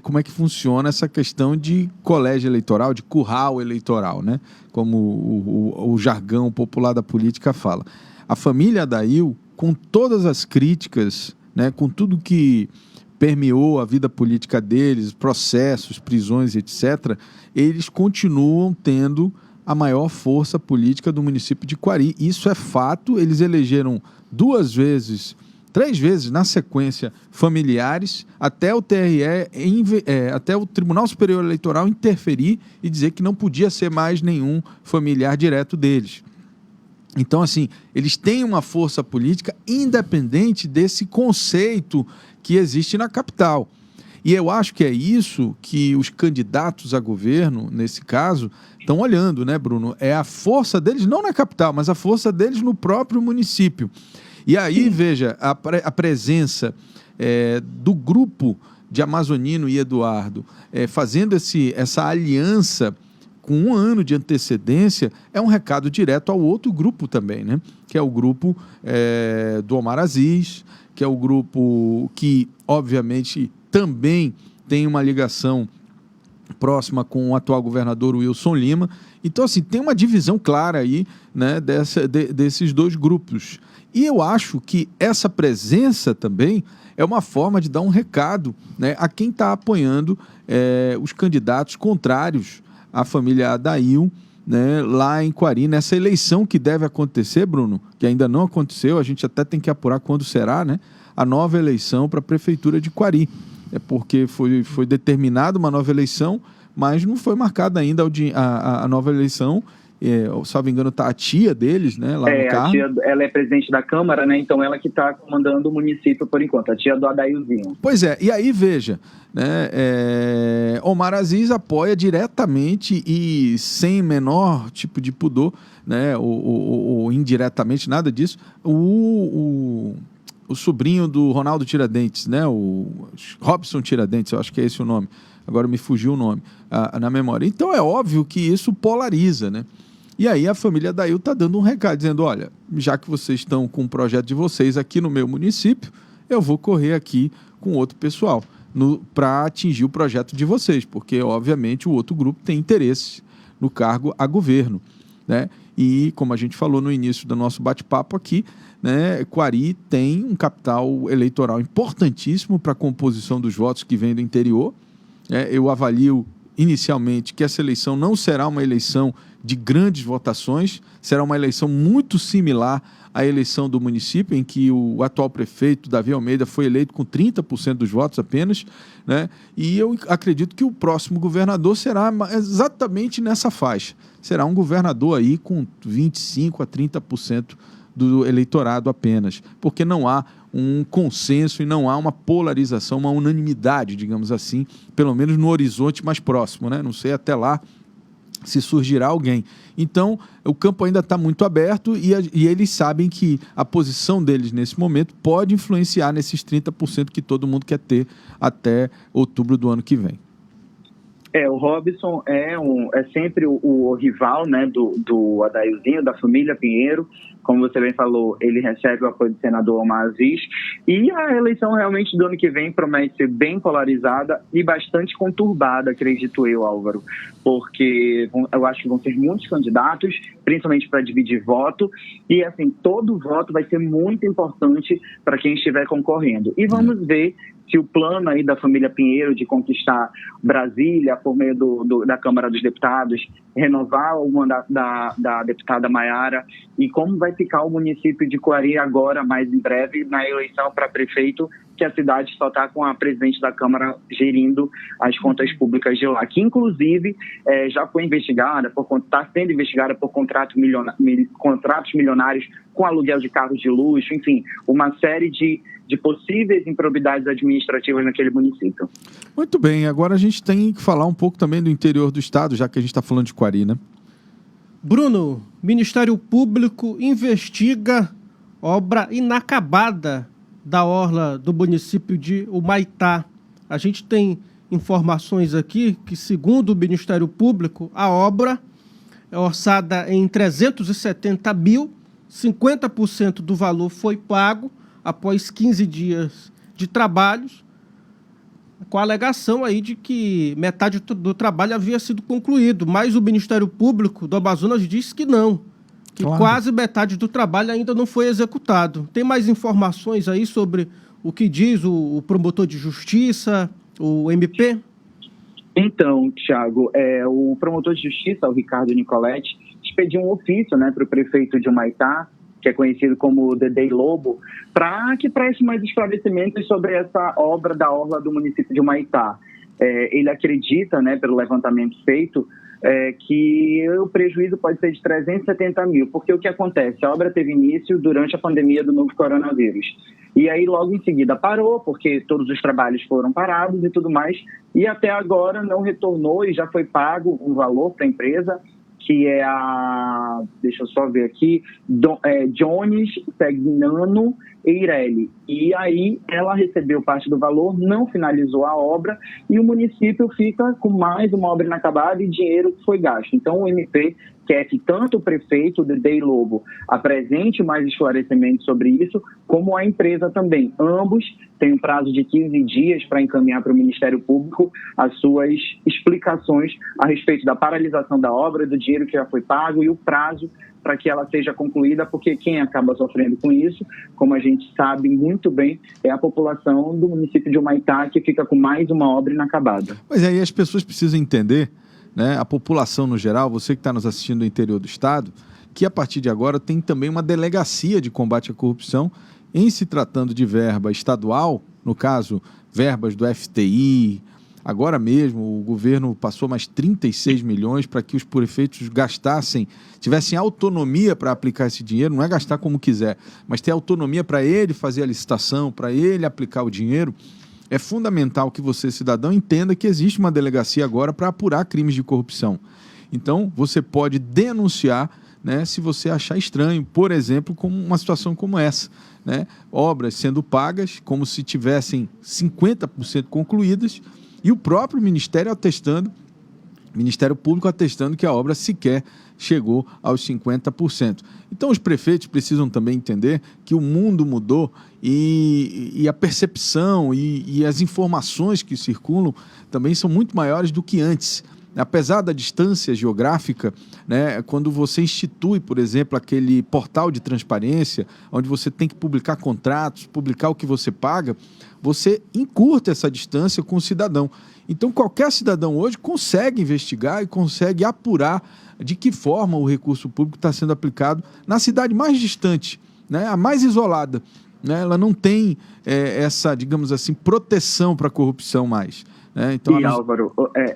como é que funciona essa questão de colégio eleitoral, de curral eleitoral, né? Como o jargão popular da política fala. A família Adail, com todas as críticas, né, com tudo que permeou a vida política deles, processos, prisões, etc., eles continuam tendo a maior força política do município de Quari. Isso é fato, eles elegeram 3 vezes na sequência familiares, até o TRE, até o Tribunal Superior Eleitoral interferir e dizer que não podia ser mais nenhum familiar direto deles. Então, assim, eles têm uma força política independente desse conceito que existe na capital. E eu acho que é isso que os candidatos a governo, nesse caso, estão olhando, né, Bruno? É a força deles, não na capital, mas a força deles no próprio município. E aí, veja, a presença do grupo de Amazonino e Eduardo fazendo essa aliança com um ano de antecedência é um recado direto ao outro grupo também, né? Que é o grupo do Omar Aziz, que é o grupo que, obviamente, também tem uma ligação próxima com o atual governador Wilson Lima. Então, assim, tem uma divisão clara aí, né, desses dois grupos. E eu acho que essa presença também é uma forma de dar um recado, né, a quem está apoiando os candidatos contrários à família Adail, né, lá em Quari, nessa eleição que deve acontecer, Bruno, que ainda não aconteceu, a gente até tem que apurar quando será, né, a nova eleição para a Prefeitura de Quari. é porque foi determinada uma nova eleição, mas não foi marcada ainda a nova eleição. Salvo engano, está a tia deles, né, lá no cargo. Ela é presidente da Câmara, né, então ela que está comandando o município por enquanto, a tia do Adailzinho. Pois é, e aí veja, né, Omar Aziz apoia diretamente e sem menor tipo de pudor, né, ou indiretamente, nada disso, o sobrinho do Ronaldo Tiradentes, né, o Robson Tiradentes, eu acho que é esse o nome, agora me fugiu o nome na memória. Então é óbvio que isso polariza, né? E aí a família Adail está dando um recado, dizendo, olha, já que vocês estão com o projeto de vocês aqui no meu município, eu vou correr aqui com outro pessoal para atingir o projeto de vocês, porque, obviamente, o outro grupo tem interesse no cargo a governo, né? E, como a gente falou no início do nosso bate-papo aqui, né, Quari tem um capital eleitoral importantíssimo para a composição dos votos que vêm do interior. Eu avalio inicialmente que essa eleição não será uma eleição de grandes votações, será uma eleição muito similar à eleição do município, em que o atual prefeito, Davi Almeida, foi eleito com 30% dos votos apenas, né? E eu acredito que o próximo governador será exatamente nessa faixa. Será um governador aí com 25% a 30% do eleitorado apenas, porque não há um consenso e não há uma polarização, uma unanimidade, digamos assim, pelo menos no horizonte mais próximo, né? Não sei até lá se surgirá alguém. Então, o campo ainda está muito aberto e eles sabem que a posição deles nesse momento pode influenciar nesses 30% que todo mundo quer ter até outubro do ano que vem. O Robson é sempre o rival, né, do Adailzinho, da família Pinheiro. Como você bem falou, ele recebe o apoio do senador Omar Aziz. E a eleição realmente do ano que vem promete ser bem polarizada e bastante conturbada, acredito eu, Álvaro. Porque eu acho que vão ser muitos candidatos, principalmente para dividir voto. E, assim, todo voto vai ser muito importante para quem estiver concorrendo. E vamos ver se o plano aí da família Pinheiro de conquistar Brasília por meio da Câmara dos Deputados, renovar o mandato da deputada Maiara, e como vai ficar o município de Quari agora, mais em breve, na eleição para prefeito, que a cidade só está com a presidente da Câmara gerindo as contas públicas de lá, que inclusive já foi investigada, está sendo investigada por contratos milionários com aluguel de carros de luxo, enfim, uma série de possíveis improbidades administrativas naquele município. Muito bem, agora a gente tem que falar um pouco também do interior do estado, já que a gente está falando de Quari, né? Bruno, Ministério Público investiga obra inacabada da orla do município de Humaitá. A gente tem informações aqui que, segundo o Ministério Público, a obra é orçada em 370 mil, 50% do valor foi pago após 15 dias de trabalhos, com a alegação aí de que metade do trabalho havia sido concluído, mas o Ministério Público do Amazonas disse que não, que quase metade do trabalho ainda não foi executado. Tem mais informações aí sobre o que diz o promotor de justiça, o MP? Então, Thiago, o promotor de justiça, o Ricardo Nicoletti, expediu um ofício, né, para o prefeito de Humaitá, que é conhecido como Dedei Lobo, para que preste mais esclarecimentos sobre essa obra da orla do município de Humaitá. Ele acredita, né, pelo levantamento feito, que o prejuízo pode ser de 370 mil, porque o que acontece? A obra teve início durante a pandemia do novo coronavírus. E aí, logo em seguida, parou, porque todos os trabalhos foram parados e tudo mais, e até agora não retornou e já foi pago um valor para a empresa, que é deixa eu só ver aqui, Jones Segnano Eireli. E aí ela recebeu parte do valor, não finalizou a obra e o município fica com mais uma obra inacabada e dinheiro que foi gasto. Então o MP quer que tanto o prefeito, Dedei Lobo, apresente mais esclarecimentos sobre isso, como a empresa também. Ambos têm um prazo de 15 dias para encaminhar para o Ministério Público as suas explicações a respeito da paralisação da obra, do dinheiro que já foi pago e o prazo para que ela seja concluída, porque quem acaba sofrendo com isso, como a gente sabe muito bem, é a população do município de Humaitá, que fica com mais uma obra inacabada. Pois é, e as pessoas precisam entender, né, a população no geral, você que está nos assistindo do interior do estado, que a partir de agora tem também uma delegacia de combate à corrupção, em se tratando de verba estadual, no caso, verbas do FTI. Agora mesmo, o governo passou mais 36 milhões para que os prefeitos tivessem autonomia para aplicar esse dinheiro, não é gastar como quiser, mas ter autonomia para ele fazer a licitação, para ele aplicar o dinheiro. É fundamental que você, cidadão, entenda que existe uma delegacia agora para apurar crimes de corrupção. Então, você pode denunciar, né, se você achar estranho, por exemplo, como uma situação como essa, né? Obras sendo pagas como se tivessem 50% concluídas, e o próprio Ministério Público atestando que a obra sequer chegou aos 50%. Então, os prefeitos precisam também entender que o mundo mudou e a percepção e as informações que circulam também são muito maiores do que antes. Apesar da distância geográfica, né, quando você institui, por exemplo, aquele portal de transparência, onde você tem que publicar contratos, publicar o que você paga, você encurta essa distância com o cidadão. Então, qualquer cidadão hoje consegue investigar e consegue apurar de que forma o recurso público está sendo aplicado na cidade mais distante, né, a mais isolada, né, ela não tem essa, digamos assim, proteção para a corrupção mais. Então, Álvaro,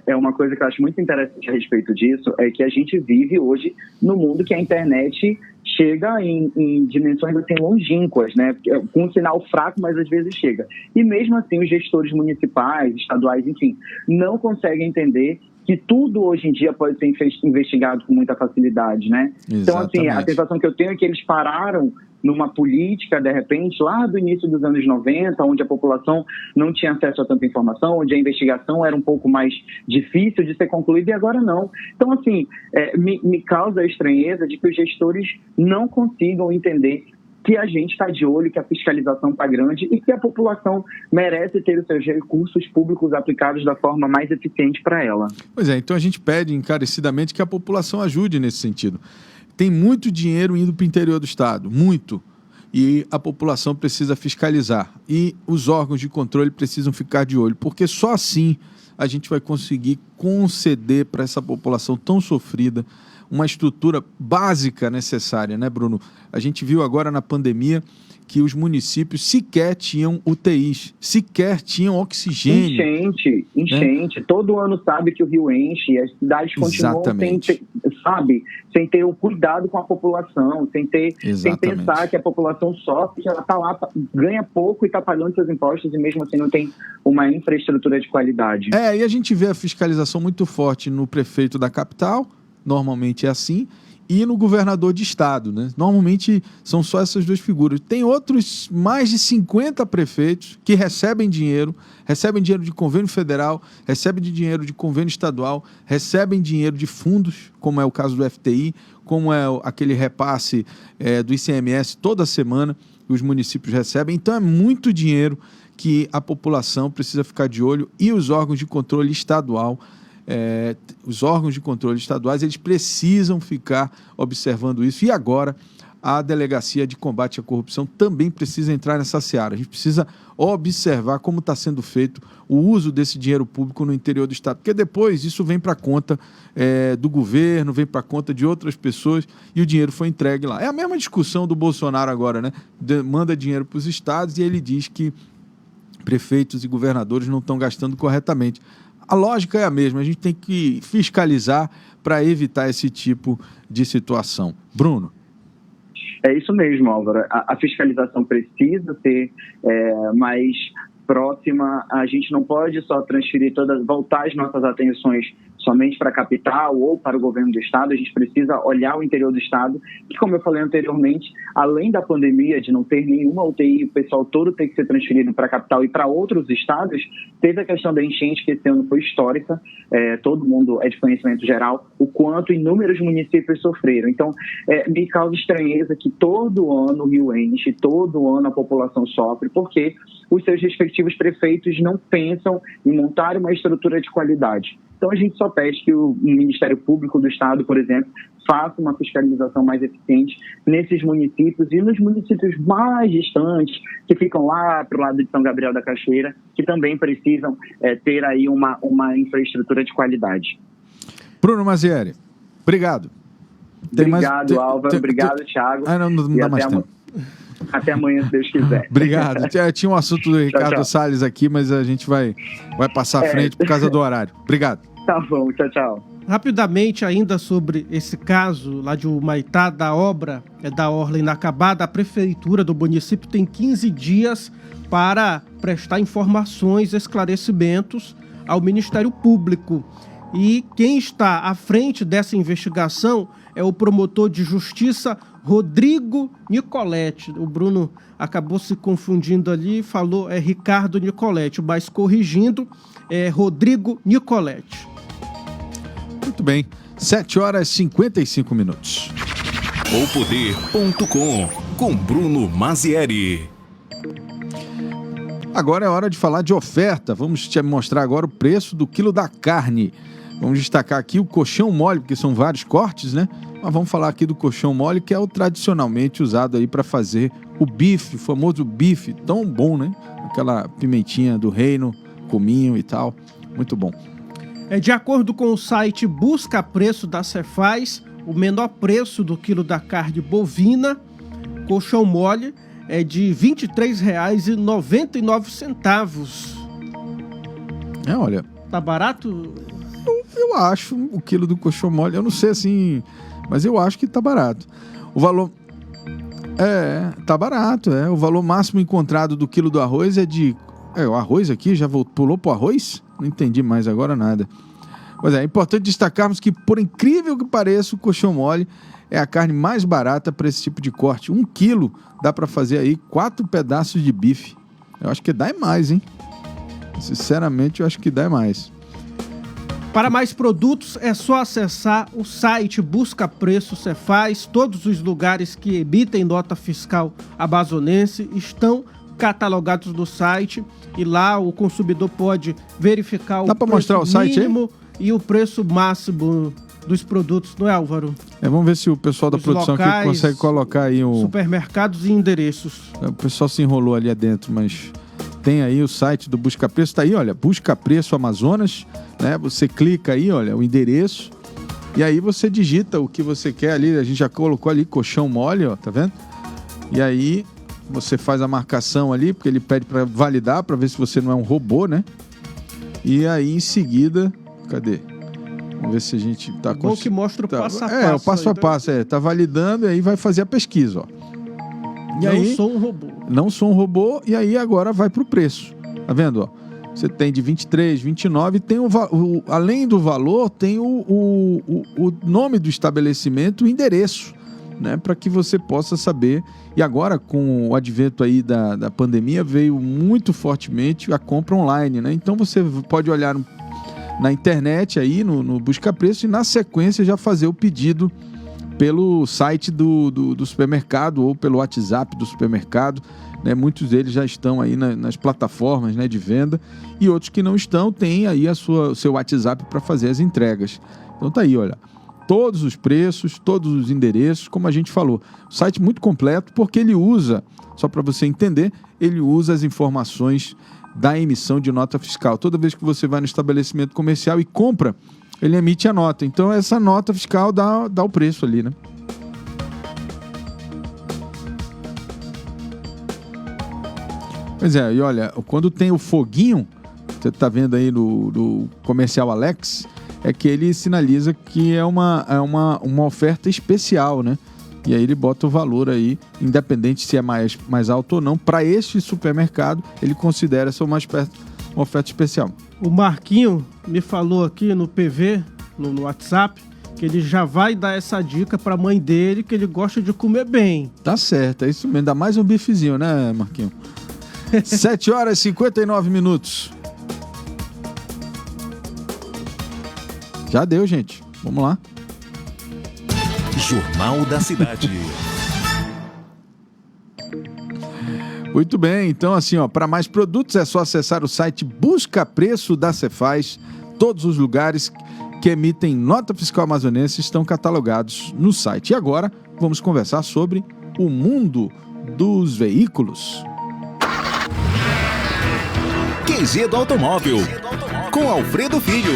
é uma coisa que eu acho muito interessante a respeito disso, é que a gente vive hoje no mundo que a internet chega em dimensões assim longínquas, né? Com um sinal fraco, mas às vezes chega. E mesmo assim os gestores municipais, estaduais, enfim, não conseguem entender que tudo hoje em dia pode ser investigado com muita facilidade, né? Exatamente. Então, assim, a sensação que eu tenho é que eles pararam numa política, de repente, lá do início dos anos 90, onde a população não tinha acesso a tanta informação, onde a investigação era um pouco mais difícil de ser concluída, e agora não. Então, assim, me causa a estranheza de que os gestores não consigam entender que a gente está de olho, que a fiscalização está grande e que a população merece ter os seus recursos públicos aplicados da forma mais eficiente para ela. Pois é, então a gente pede encarecidamente que a população ajude nesse sentido. Tem muito dinheiro indo para o interior do estado, muito, e a população precisa fiscalizar. E os órgãos de controle precisam ficar de olho, porque só assim a gente vai conseguir conceder para essa população tão sofrida uma estrutura básica necessária, né, Bruno? A gente viu agora na pandemia que os municípios sequer tinham UTIs, sequer tinham oxigênio. Enchente. Todo ano sabe que o rio enche e as cidades continuam sem ter o cuidado com a população, sem pensar que a população sofre, que ela está lá, ganha pouco e está pagando seus impostos e mesmo assim não tem uma infraestrutura de qualidade. E a gente vê a fiscalização muito forte no prefeito da capital, normalmente é assim, e no governador de estado, né? Normalmente são só essas duas figuras. Tem outros mais de 50 prefeitos que recebem dinheiro de convênio federal, recebem dinheiro de convênio estadual, recebem dinheiro de fundos, como é o caso do FTI, como é aquele repasse do ICMS toda semana que os municípios recebem. Então é muito dinheiro que a população precisa ficar de olho, e os órgãos de controle estadual, os órgãos de controle estaduais, eles precisam ficar observando isso. E agora a Delegacia de Combate à Corrupção também precisa entrar nessa seara. A gente precisa observar como está sendo feito o uso desse dinheiro público no interior do estado, porque depois isso vem para a conta do governo, vem para a conta de outras pessoas e o dinheiro foi entregue lá. É a mesma discussão do Bolsonaro agora, né? Manda dinheiro para os estados e ele diz que prefeitos e governadores não estão gastando corretamente. A lógica é a mesma, a gente tem que fiscalizar para evitar esse tipo de situação. Bruno? É isso mesmo, Álvaro. A fiscalização precisa ser mais próxima. A gente não pode só voltar as nossas atenções somente para a capital ou para o governo do estado. A gente precisa olhar o interior do estado, que, como eu falei anteriormente, além da pandemia de não ter nenhuma UTI, o pessoal todo tem que ser transferido para a capital e para outros estados, teve a questão da enchente, que esse ano foi histórica, todo mundo é de conhecimento geral, o quanto inúmeros municípios sofreram. Então, me causa estranheza que todo ano o rio enche, todo ano a população sofre, porque os seus respectivos prefeitos não pensam em montar uma estrutura de qualidade. Então, a gente só pede que o Ministério Público do Estado, por exemplo, faça uma fiscalização mais eficiente nesses municípios e nos municípios mais distantes, que ficam lá para o lado de São Gabriel da Cachoeira, que também precisam ter aí uma infraestrutura de qualidade. Bruno Mazzieri, obrigado. Obrigado, Álvaro. Obrigado, Thiago. Não dá mais tempo. Até amanhã, se Deus quiser. Obrigado. Tinha um assunto do Ricardo tchau. Salles aqui, mas a gente vai passar à frente por causa do horário. Obrigado. Tá bom, tchau. Rapidamente, ainda sobre esse caso lá de Humaitá, da obra da orla inacabada, a prefeitura do município tem 15 dias para prestar informações, esclarecimentos ao Ministério Público. E quem está à frente dessa investigação é o promotor de justiça Rodrigo Nicoletti. O Bruno acabou se confundindo ali, falou Ricardo Nicoletti, mas corrigindo, é Rodrigo Nicoletti. Muito bem, 7h55. Opoder.com com Bruno Mazieri. Agora é hora de falar de oferta. Vamos te mostrar agora o preço do quilo da carne. Vamos destacar aqui o colchão mole, porque são vários cortes, né? Mas vamos falar aqui do colchão mole, que é o tradicionalmente usado aí para fazer o bife, o famoso bife, tão bom, né? Aquela pimentinha do reino, cominho e tal, muito bom. De acordo com o site Busca Preço da Cefaz, o menor preço do quilo da carne bovina, colchão mole, é de R$ 23,99. Olha... Tá barato? Eu acho o quilo do colchão mole, eu não sei assim, mas eu acho que tá barato. O valor... tá barato, O valor máximo encontrado do quilo do arroz é de... o arroz aqui já pulou pro arroz? Não entendi mais agora nada. Mas é importante destacarmos que, por incrível que pareça, o colchão mole é a carne mais barata para esse tipo de corte. 1 quilo dá para fazer aí 4 pedaços de bife. Eu acho que dá mais, hein? Sinceramente, eu acho que dá mais. Para mais produtos, é só acessar o site Busca Preço Cefaz. Todos os lugares que emitem nota fiscal amazonense estão catalogados no site e lá o consumidor pode verificar o preço mostrar o site mínimo e o preço máximo dos produtos, não é, Álvaro? Vamos ver se o pessoal da produção locais, aqui consegue colocar aí o... supermercados e endereços. O pessoal se enrolou ali adentro, mas tem aí o site do Busca Preço, tá aí, olha, Busca Preço Amazonas, né? Você clica aí, olha, o endereço, e aí você digita o que você quer ali, a gente já colocou ali colchão mole, ó, tá vendo? E aí você faz a marcação ali, porque ele pede para validar, para ver se você não é um robô, né? E aí em seguida, cadê? Vamos ver se a gente tá... Bom que mostra o passo a passo. O passo a passo, tá validando e aí vai fazer a pesquisa, ó. E aí, sou um robô. Não sou um robô, e aí agora vai pro preço. Tá vendo, ó? Você tem de 23, 29, tem além do valor, tem o nome do estabelecimento, o endereço, né? Para que você possa saber. E agora, com o advento aí da pandemia, veio muito fortemente a compra online, né? Então você pode olhar na internet aí, no Busca Preço, e na sequência já fazer o pedido pelo site do supermercado ou pelo WhatsApp do supermercado, né? Muitos deles já estão aí nas plataformas, né, de venda, e outros que não estão têm aí o seu WhatsApp para fazer as entregas. Então tá aí, olha, todos os preços, todos os endereços, como a gente falou, site muito completo, porque ele usa, só para você entender, ele usa as informações da emissão de nota fiscal. Toda vez que você vai no estabelecimento comercial e compra, ele emite a nota. Então essa nota fiscal dá o preço ali, né? Pois é, e olha, quando tem o foguinho, você tá vendo aí no comercial Alex, é que ele sinaliza que é uma oferta especial, né? E aí ele bota o valor aí, independente se é mais alto ou não. Para este supermercado, ele considera essa uma oferta especial. O Marquinho me falou aqui no PV, no WhatsApp, que ele já vai dar essa dica para a mãe dele, que ele gosta de comer bem. Tá certo, é isso mesmo. Dá mais um bifezinho, né, Marquinho? 7h59. Já deu, gente. Vamos lá. Jornal da Cidade. Muito bem, então assim, ó, para mais produtos é só acessar o site Busca Preço da Cefaz. Todos os lugares que emitem nota fiscal amazonense estão catalogados no site. E agora vamos conversar sobre o mundo dos veículos. QG do Automóvel, com Alfredo Filho.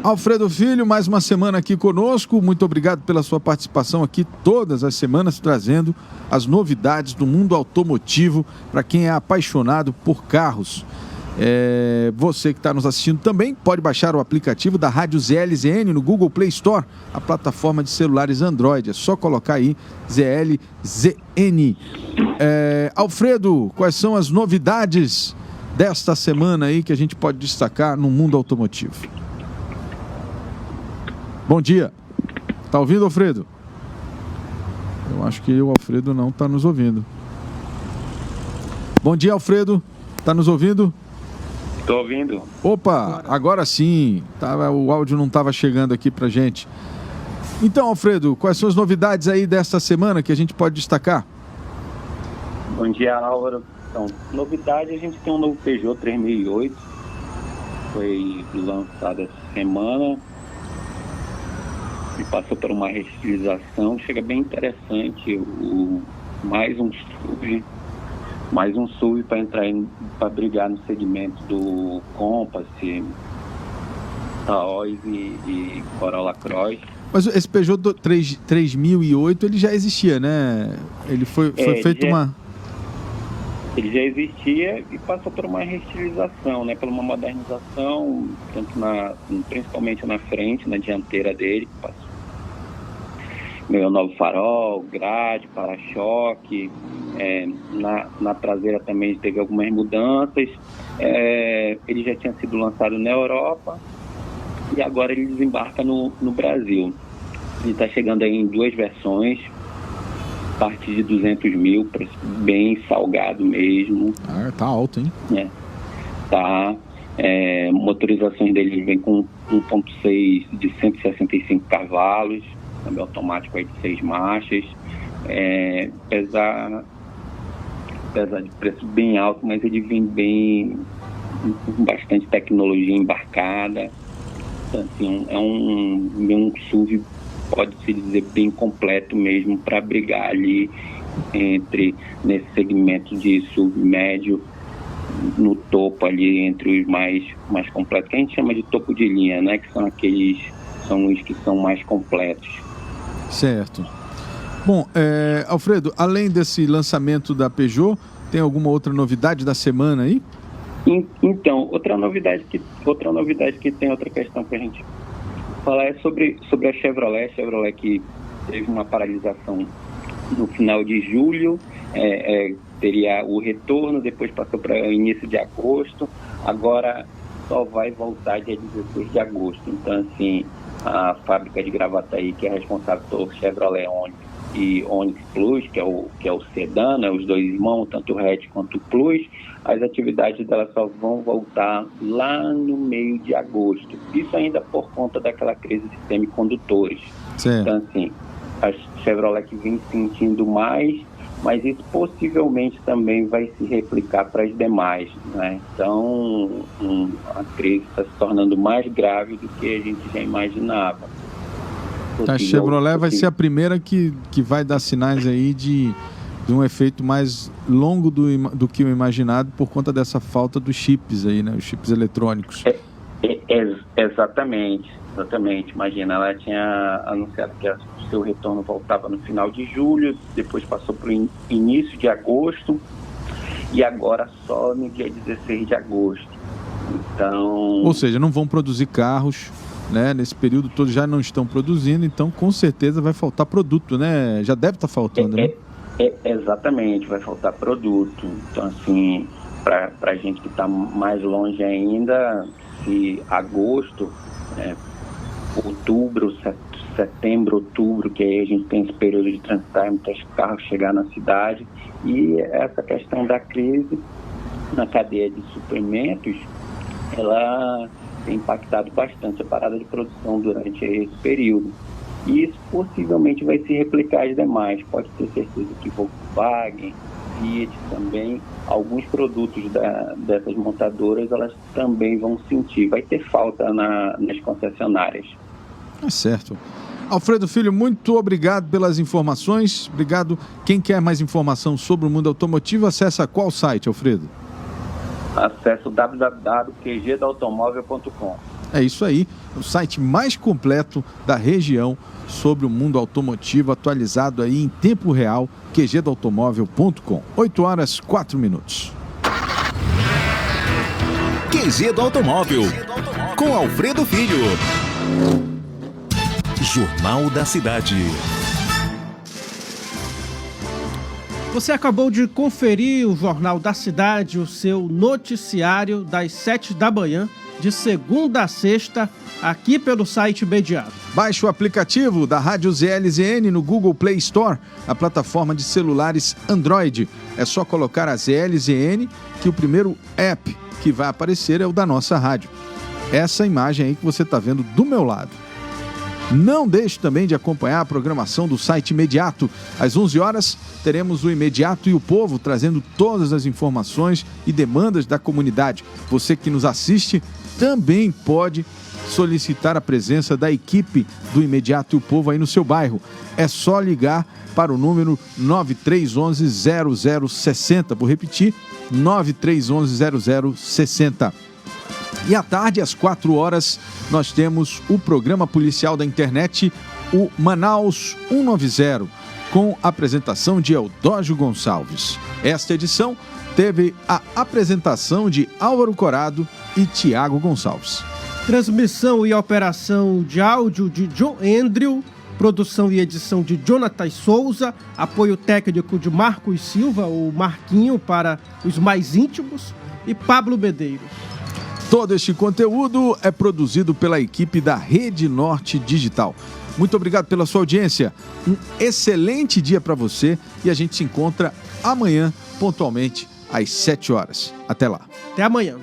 Alfredo Filho, mais uma semana aqui conosco. Muito obrigado pela sua participação aqui todas as semanas, trazendo as novidades do mundo automotivo para quem é apaixonado por carros. Você que está nos assistindo também pode baixar o aplicativo da Rádio ZLZN no Google Play Store, a plataforma de celulares Android. É só colocar aí ZLZN. Alfredo, quais são as novidades desta semana aí que a gente pode destacar no mundo automotivo? Bom dia. Tá ouvindo, Alfredo? Eu acho que o Alfredo não está nos ouvindo. Bom dia, Alfredo. Tá nos ouvindo? Tô ouvindo. Opa, agora sim. O áudio não estava chegando aqui pra gente. Então, Alfredo, quais são as novidades aí desta semana que a gente pode destacar? Bom dia, Álvaro. Então, novidade, a gente tem um novo Peugeot 3008. Foi lançado essa semana. E passou por uma restilização. Chega bem interessante. Mais um SUV para entrar para brigar no segmento do Compass, Taos e Corolla Cross. Mas esse Peugeot 3008 ele já existia, né? Ele foi feito Ele já existia e passou por uma restilização, né? Por uma modernização, tanto principalmente na frente, na dianteira dele. Ganhou novo farol, grade, para-choque. Na traseira também teve algumas mudanças. Ele já tinha sido lançado na Europa e agora ele desembarca no Brasil. Ele está chegando aí em duas versões, a partir de 200 mil, preço bem salgado mesmo. Tá alto, hein? Tá. Motorizações dele vem com 1.6 de 165 cavalos, câmbio automático aí de 6 marchas. Apesar de preço bem alto, mas ele vem com bastante tecnologia embarcada. Então, assim, é um SUV, pode-se dizer, bem completo mesmo, para brigar ali nesse segmento de SUV médio, no topo ali, entre os mais completos, que a gente chama de topo de linha, né? Que são os que são mais completos. Certo. Bom, Alfredo, além desse lançamento da Peugeot, tem alguma outra novidade da semana aí? Então, outra novidade que tem, outra questão que a gente falar é sobre a Chevrolet que teve uma paralisação no final de julho, teria o retorno, depois passou para o início de agosto, agora só vai voltar dia 16 de agosto. Então, assim, a fábrica de Gravataí, que é responsável pelo Chevrolet Onix e Onix Plus, que é o sedã, né, os dois irmãos, tanto o hatch quanto o Plus, as atividades dela só vão voltar lá no meio de agosto. Isso ainda por conta daquela crise de semicondutores. Certo. Então, assim, a Chevrolet que vem sentindo mais, mas isso possivelmente também vai se replicar para as demais, né? Então, a crise está se tornando mais grave do que a gente já imaginava. A Chevrolet vai ser a primeira que vai dar sinais aí de um efeito mais longo do que o imaginado por conta dessa falta dos chips aí, né? Os chips eletrônicos. Exatamente. Imagina, ela tinha anunciado que o seu retorno voltava no final de julho, depois passou para o início de agosto e agora só no dia 16 de agosto. Então... Ou seja, não vão produzir carros, né? Nesse período todo já não estão produzindo, então com certeza vai faltar produto, né? Já deve estar faltando, né? Exatamente, vai faltar produto. Então, assim, para a gente que está mais longe ainda, se agosto, setembro, outubro, que aí a gente tem esse período de transitar, muitos carros chegar na cidade, e essa questão da crise na cadeia de suprimentos, ela tem impactado bastante a parada de produção durante esse período. E isso possivelmente vai se replicar às demais. Pode ter certeza que Volkswagen, Fiat também, alguns produtos dessas montadoras, elas também vão sentir. Vai ter falta nas concessionárias. É certo. Alfredo Filho, muito obrigado pelas informações. Obrigado. Quem quer mais informação sobre o mundo automotivo, acessa qual site, Alfredo? Acesse o www.qgdaautomóvel.com. É isso aí, o site mais completo da região sobre o mundo automotivo, atualizado aí em tempo real, qgdoautomóvel.com. 8h04. QG do Automóvel, com Alfredo Filho. Jornal da Cidade. Você acabou de conferir o Jornal da Cidade, o seu noticiário das 7 da manhã, de segunda a sexta, aqui pelo site Imediato. Baixe o aplicativo da Rádio ZLZN no Google Play Store, a plataforma de celulares Android. É só colocar a ZLZN que o primeiro app que vai aparecer é o da nossa rádio. Essa imagem aí que você está vendo do meu lado. Não deixe também de acompanhar a programação do site Imediato. Às 11h teremos o Imediato e o Povo trazendo todas as informações e demandas da comunidade. Você que nos assiste também pode solicitar a presença da equipe do Imediato e o Povo aí no seu bairro. É só ligar para o número 9311-0060. Vou repetir, 9311-0060. E à tarde, às 4h, nós temos o programa policial da internet, o Manaus 190, com a apresentação de Eudógio Gonçalves. Esta edição teve a apresentação de Álvaro Corado e Tiago Gonçalves. Transmissão e operação de áudio de John Andrew, produção e edição de Jonathan Souza, apoio técnico de Marcos Silva, o Marquinho para os mais íntimos, e Pablo Medeiros. Todo este conteúdo é produzido pela equipe da Rede Norte Digital. Muito obrigado pela sua audiência. Um excelente dia para você e a gente se encontra amanhã, pontualmente, às 7h. Até lá. Até amanhã.